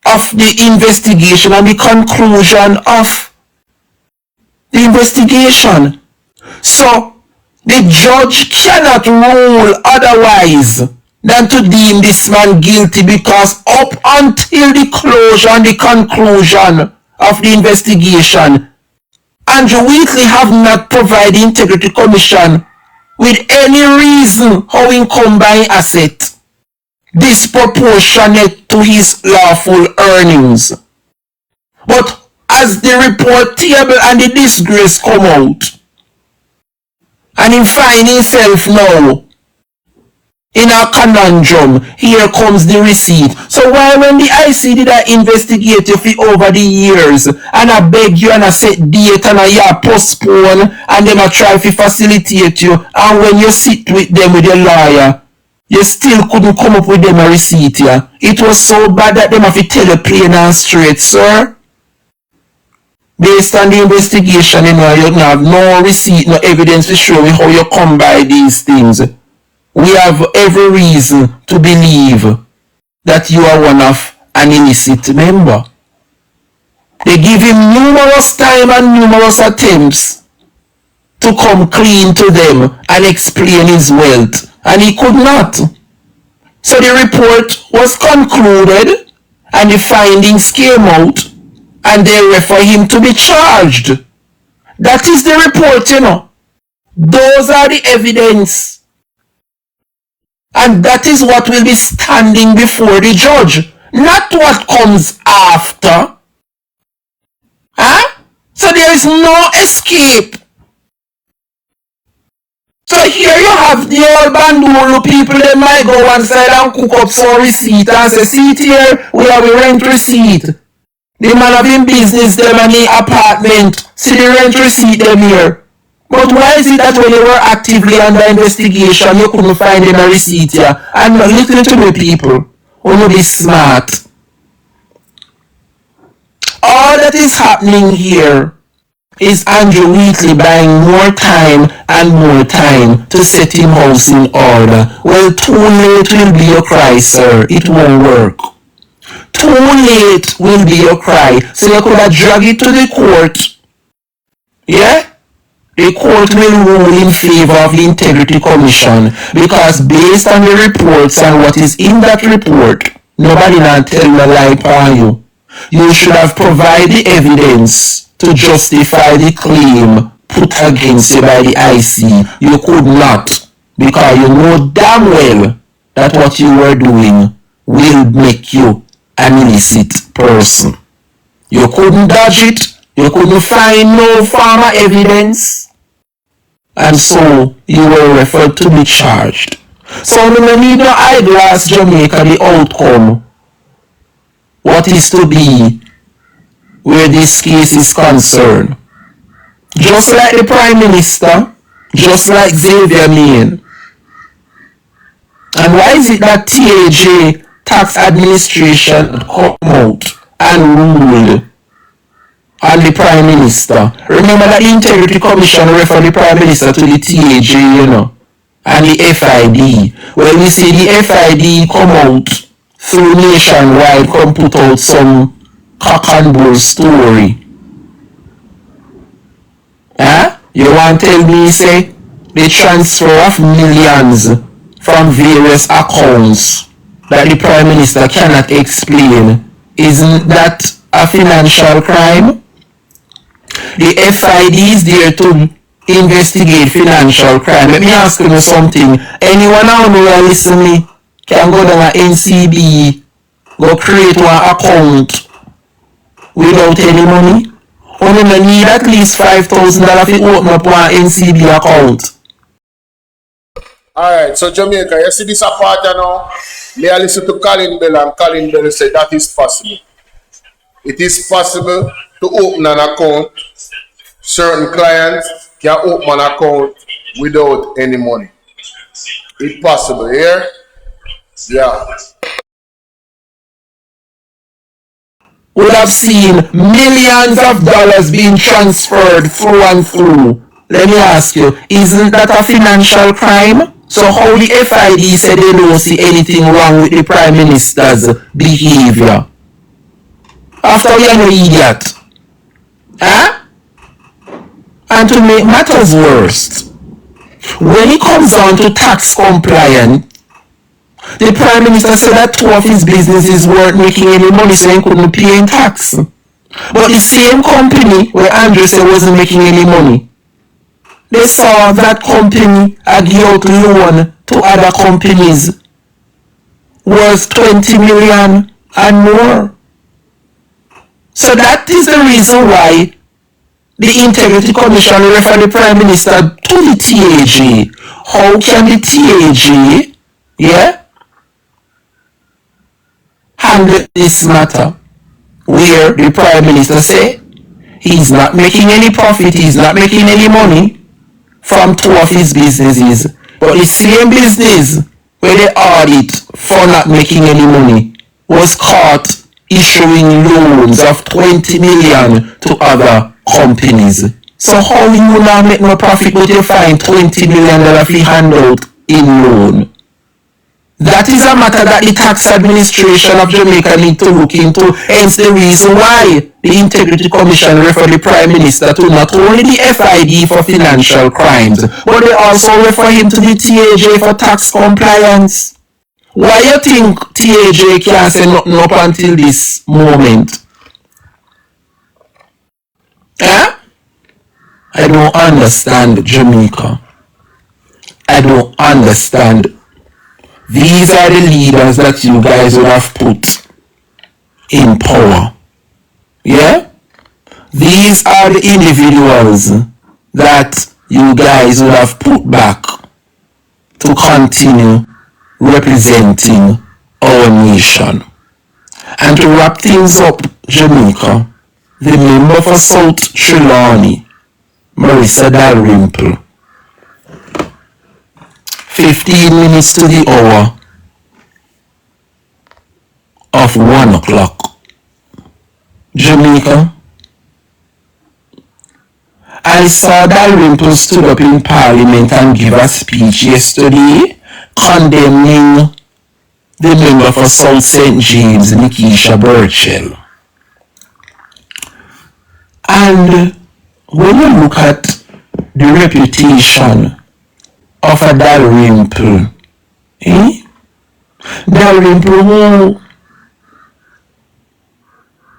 of the investigation and the conclusion of the investigation. So the judge cannot rule otherwise than to deem this man guilty, because up until the closure and the conclusion of the investigation, Andrew Wheatley have not provided the Integrity Commission with any reason how he come by asset disproportionate to his lawful earnings. But as the report table and the disgrace come out, and he find himself now in a conundrum, here comes the receipt. So why when the IC did I investigate you for over the years, and I beg you and I set date and I postpone, and them I try to facilitate you, and when you sit with them with your lawyer, you still couldn't come up with them a receipt here. It was so bad that them have to tell you plain and straight, sir. Based on the investigation, you have no receipt, no evidence to show me how you come by these things. We have every reason to believe that you are one of an illicit member. They give him numerous time and numerous attempts to come clean to them and explain his wealth, and he could not. So the report was concluded and the findings came out, and they refer him to be charged. That is the report, you know. Those are the evidence. And that is what will be standing before the judge, not what comes after. Huh? So there is no escape. So here you have the old Bandulu people, they might go one side and cook up some receipt and say, see it here, we have a rent receipt. The man having business them and the apartment, see the rent receipt them here. But why is it that when you were actively under investigation, you couldn't find them a receipt here? And listen to me, people, only be smart. All that is happening here is Andrew Wheatley buying more time and more time to set him house in order. Well, too late will be your cry, sir. It won't work. Too late will be your cry. So you could have dragged it to the court. Yeah? The court will rule in favor of the Integrity Commission, because based on the reports and what is in that report, nobody can tell no lie upon you. You should have provided the evidence to justify the claim put against you by the IC. You could not, because you know damn well that what you were doing will make you an illicit person. You couldn't dodge it. You couldn't find no former evidence. And so you were referred to be charged. So we need no eyeglass Jamaica the outcome. What is to be where this case is concerned. Just like the Prime Minister, just like Xavier Main. And why is it that TAJ Tax Administration come out and ruled on the Prime Minister? Remember that the Integrity Commission referred the Prime Minister to the TAJ, you know, and the FID. Well, we see the FID come out through Nationwide, come put out some cock and bull story. Huh? You want to tell me, say, the transfer of millions from various accounts that the Prime Minister cannot explain, isn't that a financial crime? The FID is there to investigate financial crime. Let me ask you something. Anyone out there listening can go down to NCB, go create one account without any money? Only need at least $5,000 to open up one NCB account. Alright, so Jamaica, you see this apart now? May I listen to Colin Bell, and Colin Bell say that is possible. It is possible to open an account. Certain clients can open an account without any money. It's possible, yeah? would have seen millions of dollars being transferred through and through. Let me ask you, isn't that a financial crime? So how the FID said they don't see anything wrong with the Prime Minister's behavior? After we are an idiot. Huh? And to make matters worse, when it comes down to tax compliance, the Prime Minister said that two of his businesses weren't making any money, so he couldn't pay in tax. But the same company where Andrew said wasn't making any money, they saw that company give out loan to other companies worth 20 million and more. So that is the reason why the Integrity Commission referred the Prime Minister to the TAG. How can the TAG, handle this matter where the Prime Minister say he's not making any profit, he's not making any money from two of his businesses, but the same business where they audit for not making any money was caught issuing loans of 20 million to other companies. So how you not make no profit but you find $20 million free handout in loan? That is a matter that the tax administration of Jamaica need to look into. Hence the reason why the Integrity Commission referred the Prime Minister to not only the FID for financial crimes, but they also refer him to the TAJ for tax compliance. Why you think TAJ can't say nothing up until this moment? I don't understand Jamaica. I don't understand. These are the leaders that you guys would have put in power. Yeah? These are the individuals that you guys would have put back to continue representing our nation. And to wrap things up, Jamaica, the member for South Trelawney, Marissa Dalrymple, 15 minutes to the hour of 1 o'clock. Jamaica, I saw Dalrymple stood up in Parliament and give a speech yesterday condemning the member for South St. James, Nikisha Burchell. And when you look at the reputation of a Dalrymple, Dalrymple who,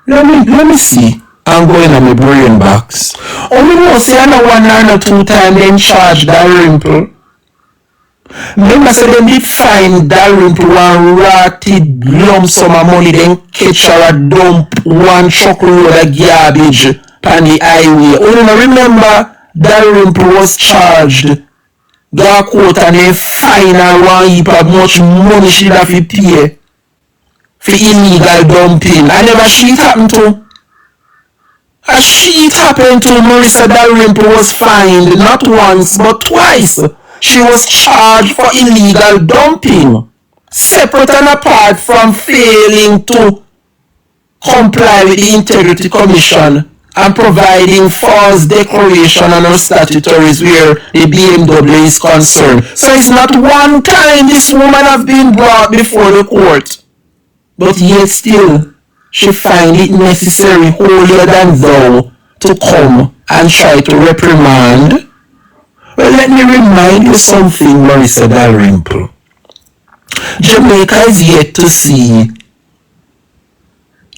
let me see, I'm going on my brain box. Only know say I know 1 or 2 times then charge Dalrymple. Remember say them did find Dalrymple one rotted lump sum of money, then catch her a dump 1 truckload of garbage on the highway. Only remember Dalrymple was charged. Go court and then fine her 1 heap of much money she have to pay for illegal dumping. I never shit happened to. A shit happened to Marissa Dalrymple was fined not once but twice. She was charged for illegal dumping, separate and apart from failing to comply with the Integrity Commission and providing false declaration on her statutories where the BMW is concerned. So it's not one time this woman have been brought before the court, but yet still she find it necessary, holier than thou, to come and try to reprimand. Well, let me remind you something, Marissa Dalrymple. Jamaica is yet to see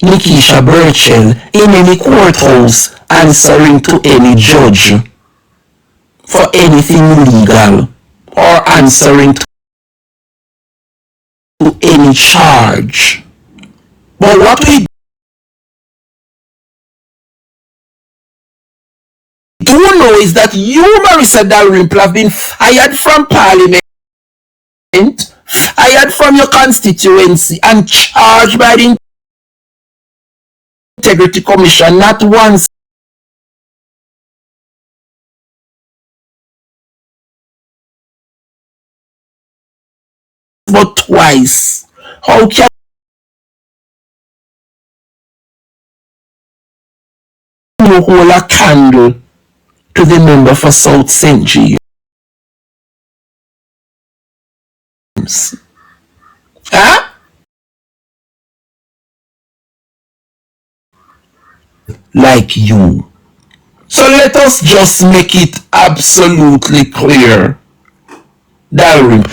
Nikisha Burchell in any courthouse answering to any judge for anything illegal or answering to any charge. But what we do know is that you, Marissa Dalrymple, have been fired from Parliament, fired from your constituency, and charged by the Integrity Commission not once but twice. How can you hold a candle to the member for South St. James? Huh? Like you. So let us just make it absolutely clear. Dalrymple,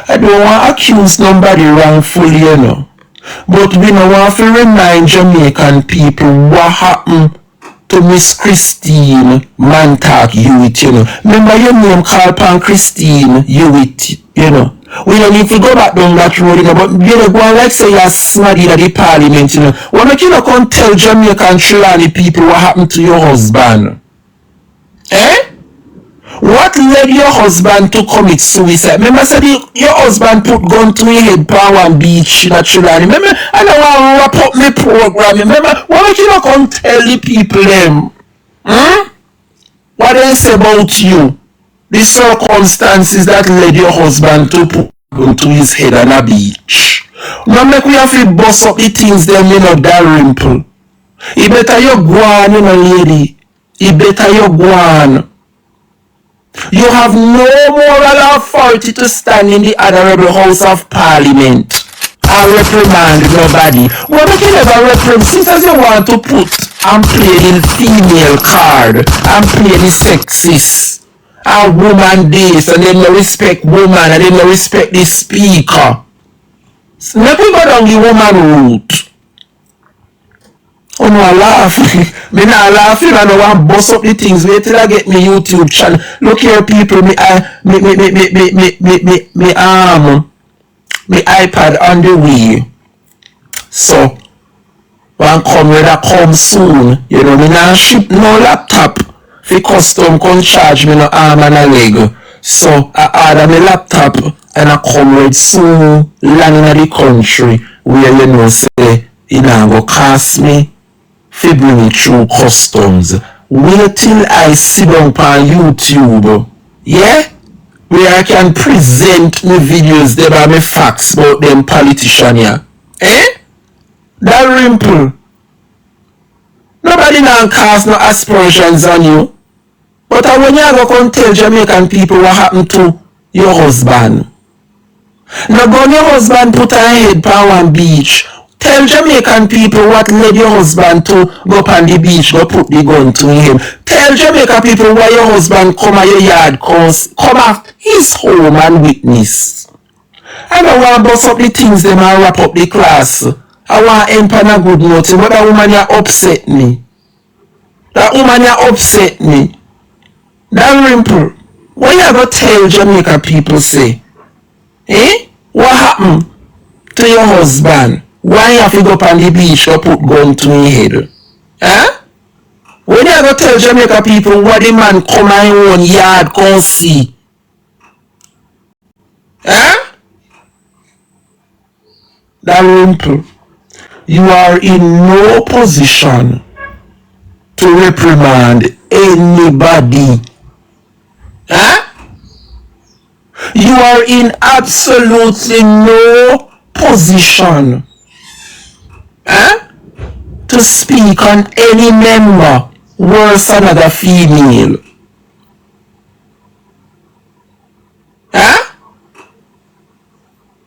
I don't want to accuse nobody wrongfully, you know. But we don't want to remind Jamaican people what happened to Miss Christine Mantak Hewitt, you know. Remember your name called upon Christine Hewitt, you know. We don't need to go back down that road, you know, but you know, go on like say you're smarty at the parliament, you know. Why don't you not come tell Jamaican Trinidad people what happened to your husband? Eh? What led your husband to commit suicide? Remember, I said your husband put gun to his head on one beach in Trinidad. Remember, I don't want to wrap up my program. Remember, why don't you not come tell the people them? What they say about you? The circumstances that led your husband to put gun to his head on a beach. Now make we have to bust up the things them, you know, Dalrymple. You better you go on, you know, lady. You better you go on. You have no moral authority to stand in the Honorable House of Parliament and reprimand nobody. Well, you can never reprimand, since as you want to put and play the female card and play the sexist and woman this, and then no respect woman, and then no respect the speaker. So let me go down the woman route. Oh no, I laugh. Me not laughing. I don't want to bust up the things. Wait till I get me YouTube channel. Look here, people. Me iPad on the way. So when come ready, come soon. You know, me not ship no laptop. For custom come charge me no arm and a leg. So I order my laptop and I come ready soon. Land in the country where you know say you know go cost me. Fi bring it through customs. Wait till I sit down on YouTube, yeah? Where I can present my videos there by my facts about them politicians here. Eh? Dalrymple. Nobody now cast no aspersions on you. But when you go come tell Jamaican people what happened to your husband. Now go your husband put her head on one beach. Tell Jamaican people what led your husband to go up on the beach, go put the gun to him. Tell Jamaican people why your husband come at your yard, come at his home and witness. I don't want to bust up the things them and wrap up the class. I want to end on a good note, but that woman here upset me. That woman here upset me. Dalrymple, what you going to tell Jamaican people say? Eh? What happened to your husband? Why you have to go up on the beach or put gun to your head? Huh? When you go tell Jamaica people what the man come on your own yard come see? Huh? Dalrymple, you are in no position to reprimand anybody. Huh? You are in absolutely no position to speak on any member worse another female.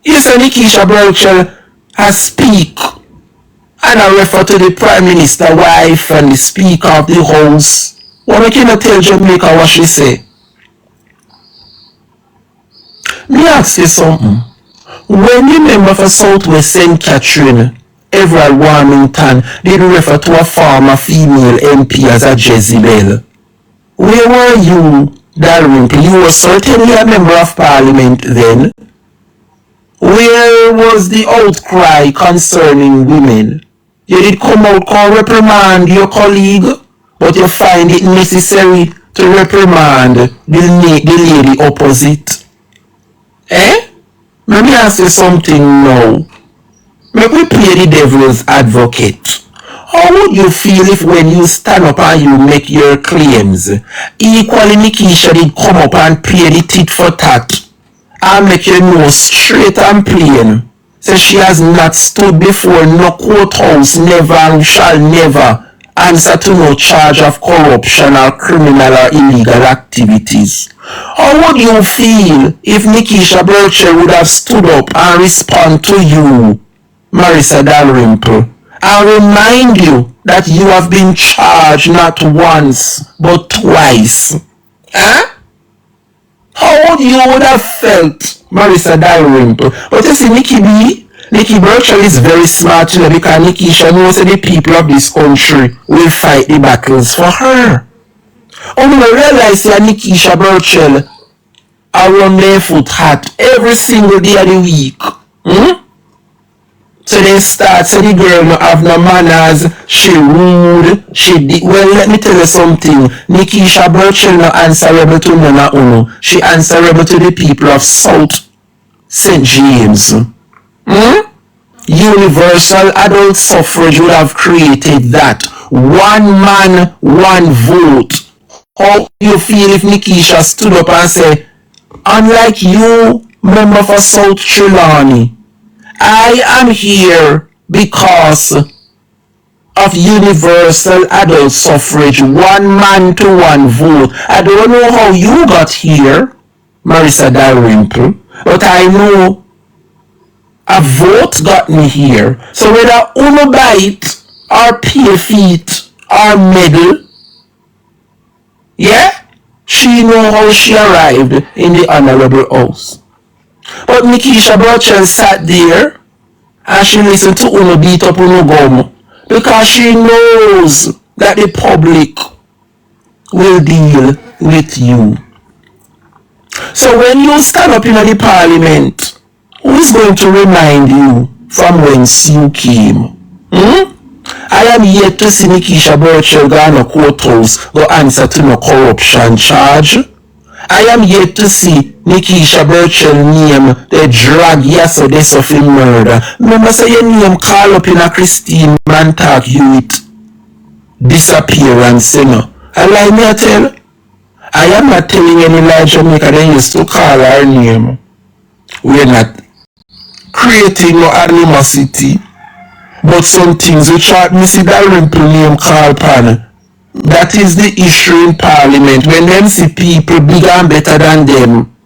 You say Nikisha Burchell has speak and I refer to the Prime Minister wife and the Speaker of the House. What make you not tell Jamaica what she say? Me ask you something. When the member for Southwest St. Catherine, Everard Warmington, did refer to a former female MP as a Jezebel, where were you, Dalrymple? You were certainly a member of Parliament then. Where was the outcry concerning women? You did come out and reprimand your colleague, but you find it necessary to reprimand the lady opposite. Eh? Let me ask you something now. Make we play the devil's advocate. How would you feel if when you stand up and you make your claims, equally Nikisha did come up and play the tit for tat and make your nose straight and plain So she has not stood before no courthouse, never and shall never answer to no charge of corruption or criminal or illegal activities. How would you feel if Nikisha Burchell would have stood up and respond to you, Marissa Dalrymple, and remind you that you have been charged not once but twice? Huh? How would you would have felt, Marissa Dalrymple? But you see, Nikki Burchell is very smart, you know, because Nikisha knows that the people of this country will fight the battles for her. Only realize that Nikisha Burchell are run barefoot hat every single day of the week. So they start, so the girl no have no manners, she rude, well, let me tell you something. Nikisha Burchell no answerable to none of uno. She answerable to the people of South St. James. Universal adult suffrage would have created that. One man, one vote. How you feel if Nikisha stood up and said, unlike you, member for South Trelawney, I am here because of universal adult suffrage, one man to one vote. I don't know how you got here, Marissa Dalrymple, but I know a vote got me here. So whether uno bite or pay feet or medal, yeah, she know how she arrived in the honorable house. But Nikisha Burchell sat there and she listened to uno beat up uno gum because she knows that the public will deal with you. So when you stand up in the parliament, who is going to remind you from whence you came? I am yet to see Nikisha Burchell go to courthouse go answer to no corruption charge. I am yet to see Nikisha Burchell name they drag yesterday of him murder. Remember say your name call up in a Christine Mantak Hewitt disappearance, you know. And like me I tell, I am not telling any lie Jamaica they used to call her name. We're not creating no animosity, but some things which are Missy Dalrymple name call pan. That is the issue in Parliament. When them see people bigger and better than them,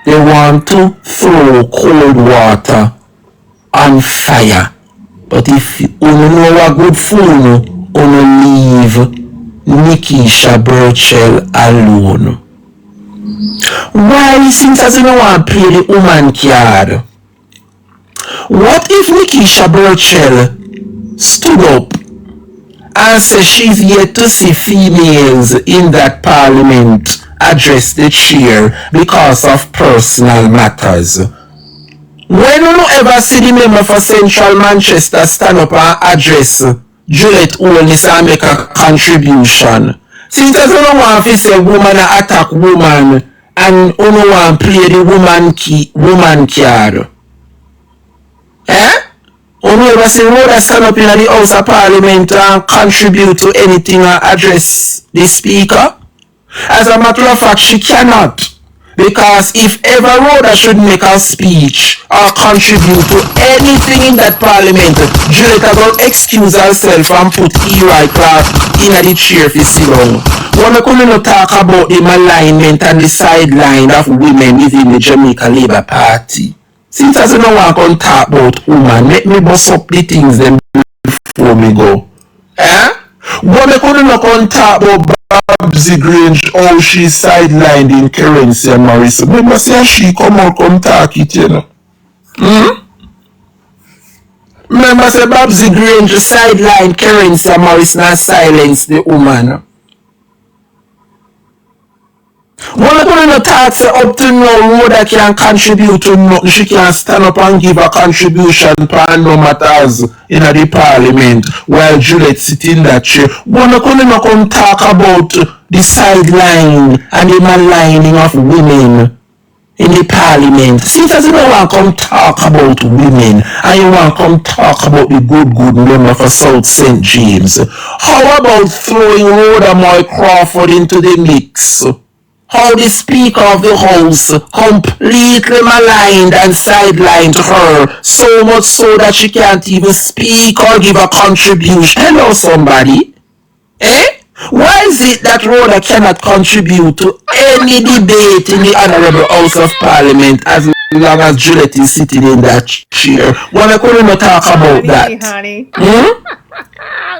they want to throw cold water on fire. But if you know a good fool, you leave Nikisha Burchell alone. Why, since as you don't want to play the woman card? What if Nikisha Burchell stood up and said she's yet to see females in that parliament address the chair because of personal matters? When you ever see the member for Central Manchester stand up and address Juliet Holness and make a contribution? Since you don't want to say woman attack woman and you don't want to play the woman card. You ever see Rhoda stand up in the House of Parliament and contribute to anything or address the Speaker? As a matter of fact, she cannot. Because if ever Rhoda should make a speech or contribute to anything in that Parliament, Juliet will excuse herself and put Eli Clark in the chair for sit down. When we come to talk about the malignment and the sideline of women within the Jamaica Labour Party, since as you don't want to talk about woman, let me bust up the things them before me go. When we couldn't talk about Babsy Grange, how she's sidelined in Currency and Morris. Remember say she come talk it, you know. Remember say Babsy Grange sidelined Currency and Morris and silence the woman. When we couldn't talk say up to now Rhoda can contribute to nothing, she can stand up and give a contribution for no matters in the Parliament while Juliet sit in that chair. When we couldn't talk about the sideline and the maligning of women in the Parliament. Since as you don't want to come talk about women and you want to come talk about the good member for South St. James, how about throwing Rhoda Moy Crawford into the mix? how the Speaker of the House completely maligned and sidelined her, so much so that she can't even speak or give a contribution. Hello, somebody. Eh? Why is it that Rhoda cannot contribute to any debate in the Honorable House of Parliament as long as Juliet is sitting in that chair? Well, I couldn't talk about that. Honey.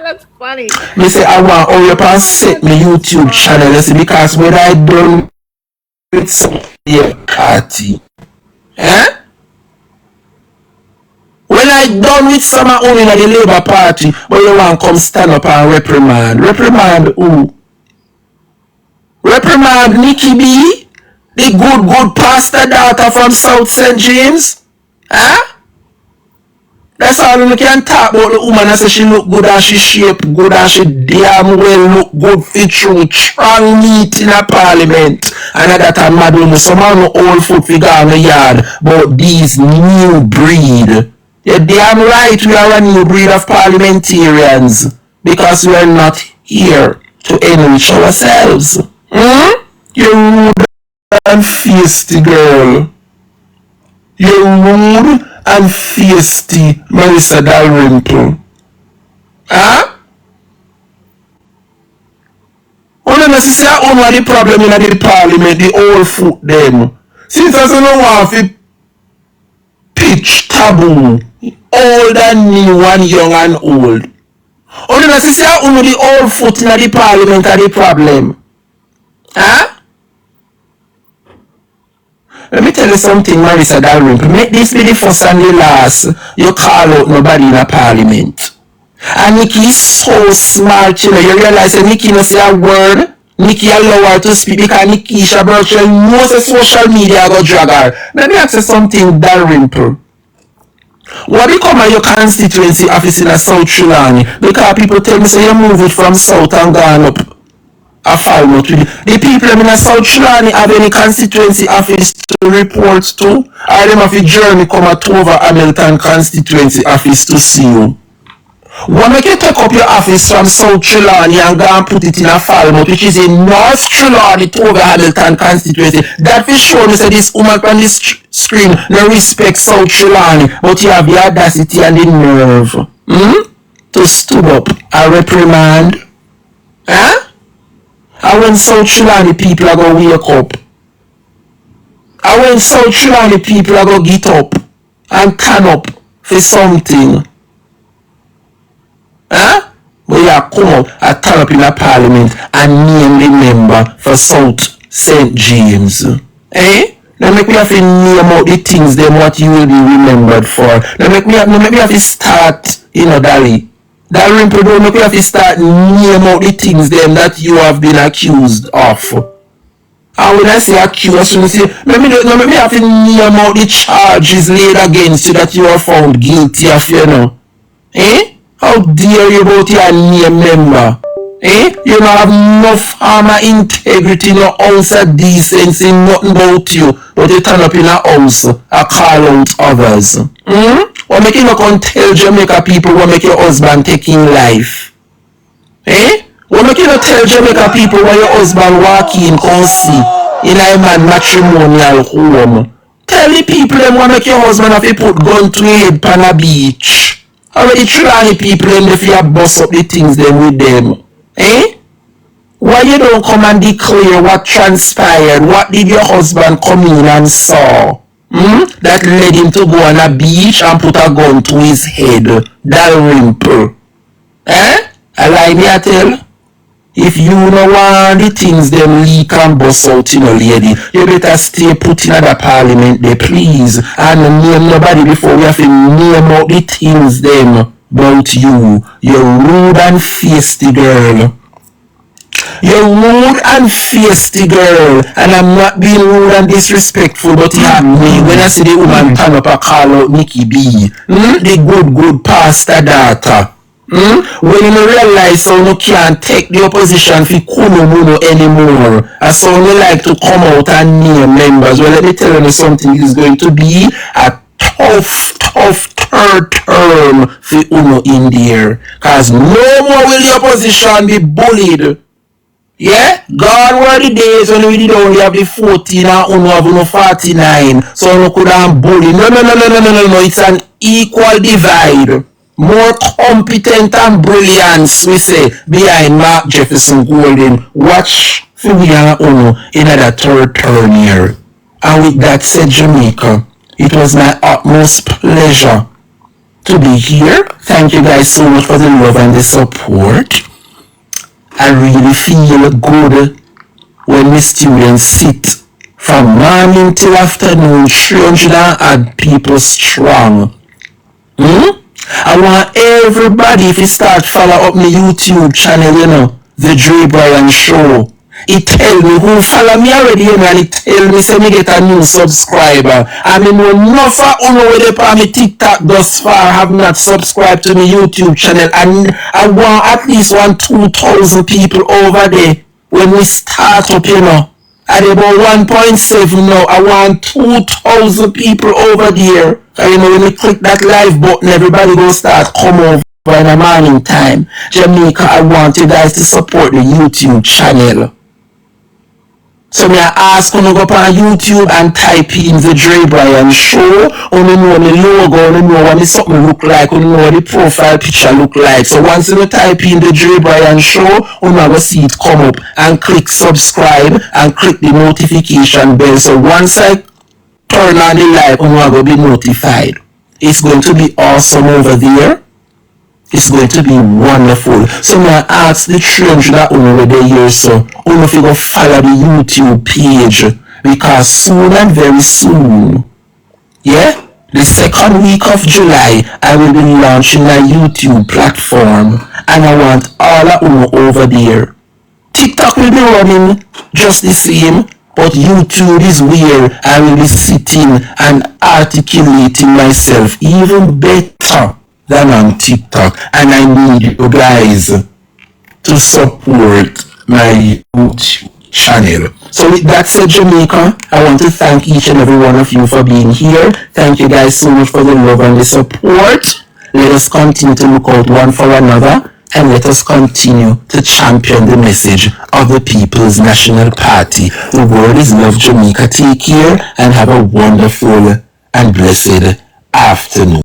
That's funny. Me say I want hurry up and set my YouTube channel, you see, because when I done with some party, when I done with some of only in the Labour Party, but you want to come stand up and reprimand. Reprimand who? Reprimand Nikki B? The good pastor daughter from South St. James? Huh? That's all we can talk about the woman. I say she look good and she shape good and she damn well look good for true strong meat in a parliament. And that a mad woman. Some of the old foot figure on the yard. But these new breed. You're damn right we are a new breed of parliamentarians. Because we are not here to enrich ourselves. You're rude and feisty, girl. You're rude and feisty, Marissa Dalrymple. Huh? Only say only the problem in the parliament, the old foot them. Since I don't want to pitch taboo, old and new and young and old. Only say only the old foot in the parliament are the problem. Huh? Let me tell you something, Marissa Dalrymple. Make this be the first and the last you call out nobody in a parliament. And Nikki is so smart, you know. You realize that Nikki no say a word. Nikki allow her to speak because Nikki is a virtual most of social media go drag her. Let me ask you something, Dalrymple. What become of your constituency office in a South Trelawney? Because people tell me say you move it from South and gone up a Falmouth. The people in a South Trelawney have any constituency office to report to? Or them have a journey come at over Hamilton constituency office to see you? Why make you take up your office from South Trelawney and go and put it in a Falmouth, which is in North Trelawney to over Hamilton constituency? That for sure me say this woman on this screen no respect South Trelawney, but you have the audacity and the nerve to stood up and reprimand. Huh? And when South Trelawney people are going to wake up. And when South Trelawney people are going to get up and turn up for something. Huh? But you come out and turn up in a parliament and name the member for South St. James. Eh? Now make me have to name out the things them what you will be remembered for. Now make me have to start, Dolly. Dalrymple, don't make you have to start name out the things them that you have been accused of. And when I say accused, I say, let me have to name out the charges laid against you that you are found guilty of, Eh? How dare you about your name member? Eh? You don't have no form of integrity, no ounce of decency, nothing about you. But you turn up in a house and call out others. What make you not come tell Jamaica people what make your husband taking life? Eh? What make you not tell Jamaica people why your husband walk in come see in a man matrimonial home? Tell the people them what make your husband have to put gun to your head pan a beach. Already Trelawney people them if you bust up the things them with them. Eh? Why you don't come and declare what transpired? What did your husband come in and saw? That led him to go on a beach and put a gun to his head. Dalrymple. Eh? I lie me I tell. If you no want the things them leak and bust out, lady, you better stay put in the parliament there, please. And name nobody before we have to name out the things them about you. You're rude and feisty, girl. You're rude and feisty, girl. And I'm not being rude and disrespectful, but it happened me when I see the woman turn up and call out Nikki B. The good pastor daughter. When you realize so you can't take the opposition for Kuno anymore. And so you like to come out and name members. Well, let me tell you something. It's going to be a tough third term for Uno in there. Because no more will the opposition be bullied. Yeah? God were the days when we did only have the 14 and only have no 49. So we could have bully. No. It's an equal divide. More competent and brilliance, we say, behind Mark Jefferson Golden. Watch for we and Uno in that third turn here. And with that said, Jamaica, it was my utmost pleasure to be here. Thank you guys so much for the love and the support. I really feel good when my students sit from morning till afternoon, 300 odd people strong. I want everybody, if you start follow up my YouTube channel, you know, the Drebrian Show. It tell me who follow me already, you know, and it tell me say me get a new subscriber. I mean, no enough of uno with the on me TikTok thus far have not subscribed to my YouTube channel, and I want at least 2,000 people over there when we start up, you know. At about 1.7 now, I want 2,000 people over there. And you know, when you click that live button, everybody will start come over in the morning time. Jamaica, I want you guys to support the YouTube channel. So me I ask you to go up on YouTube and type in the Drebrian Show. You know the logo, you know what something look like, you know what the profile picture look like. So once you type in the Drebrian Show, you know go see it come up and click subscribe and click the notification bell. So once I turn on the live, you know go be notified. It's going to be awesome over there. It's going to be wonderful. So now I ask the children that over there here, so if you go follow the YouTube page, because soon and very soon, yeah, the second week of July, I will be launching a YouTube platform, and I want all of you over there. TikTok will be running just the same, but YouTube is where I will be sitting and articulating myself even better than on TikTok, and I need you guys to support my YouTube channel. So with that said, Jamaica, I want to thank each and every one of you for being here. Thank you guys so much for the love and the support. Let us continue to look out one for another, and let us continue to champion the message of the People's National Party. The word is love, Jamaica. Take care and have a wonderful and blessed afternoon.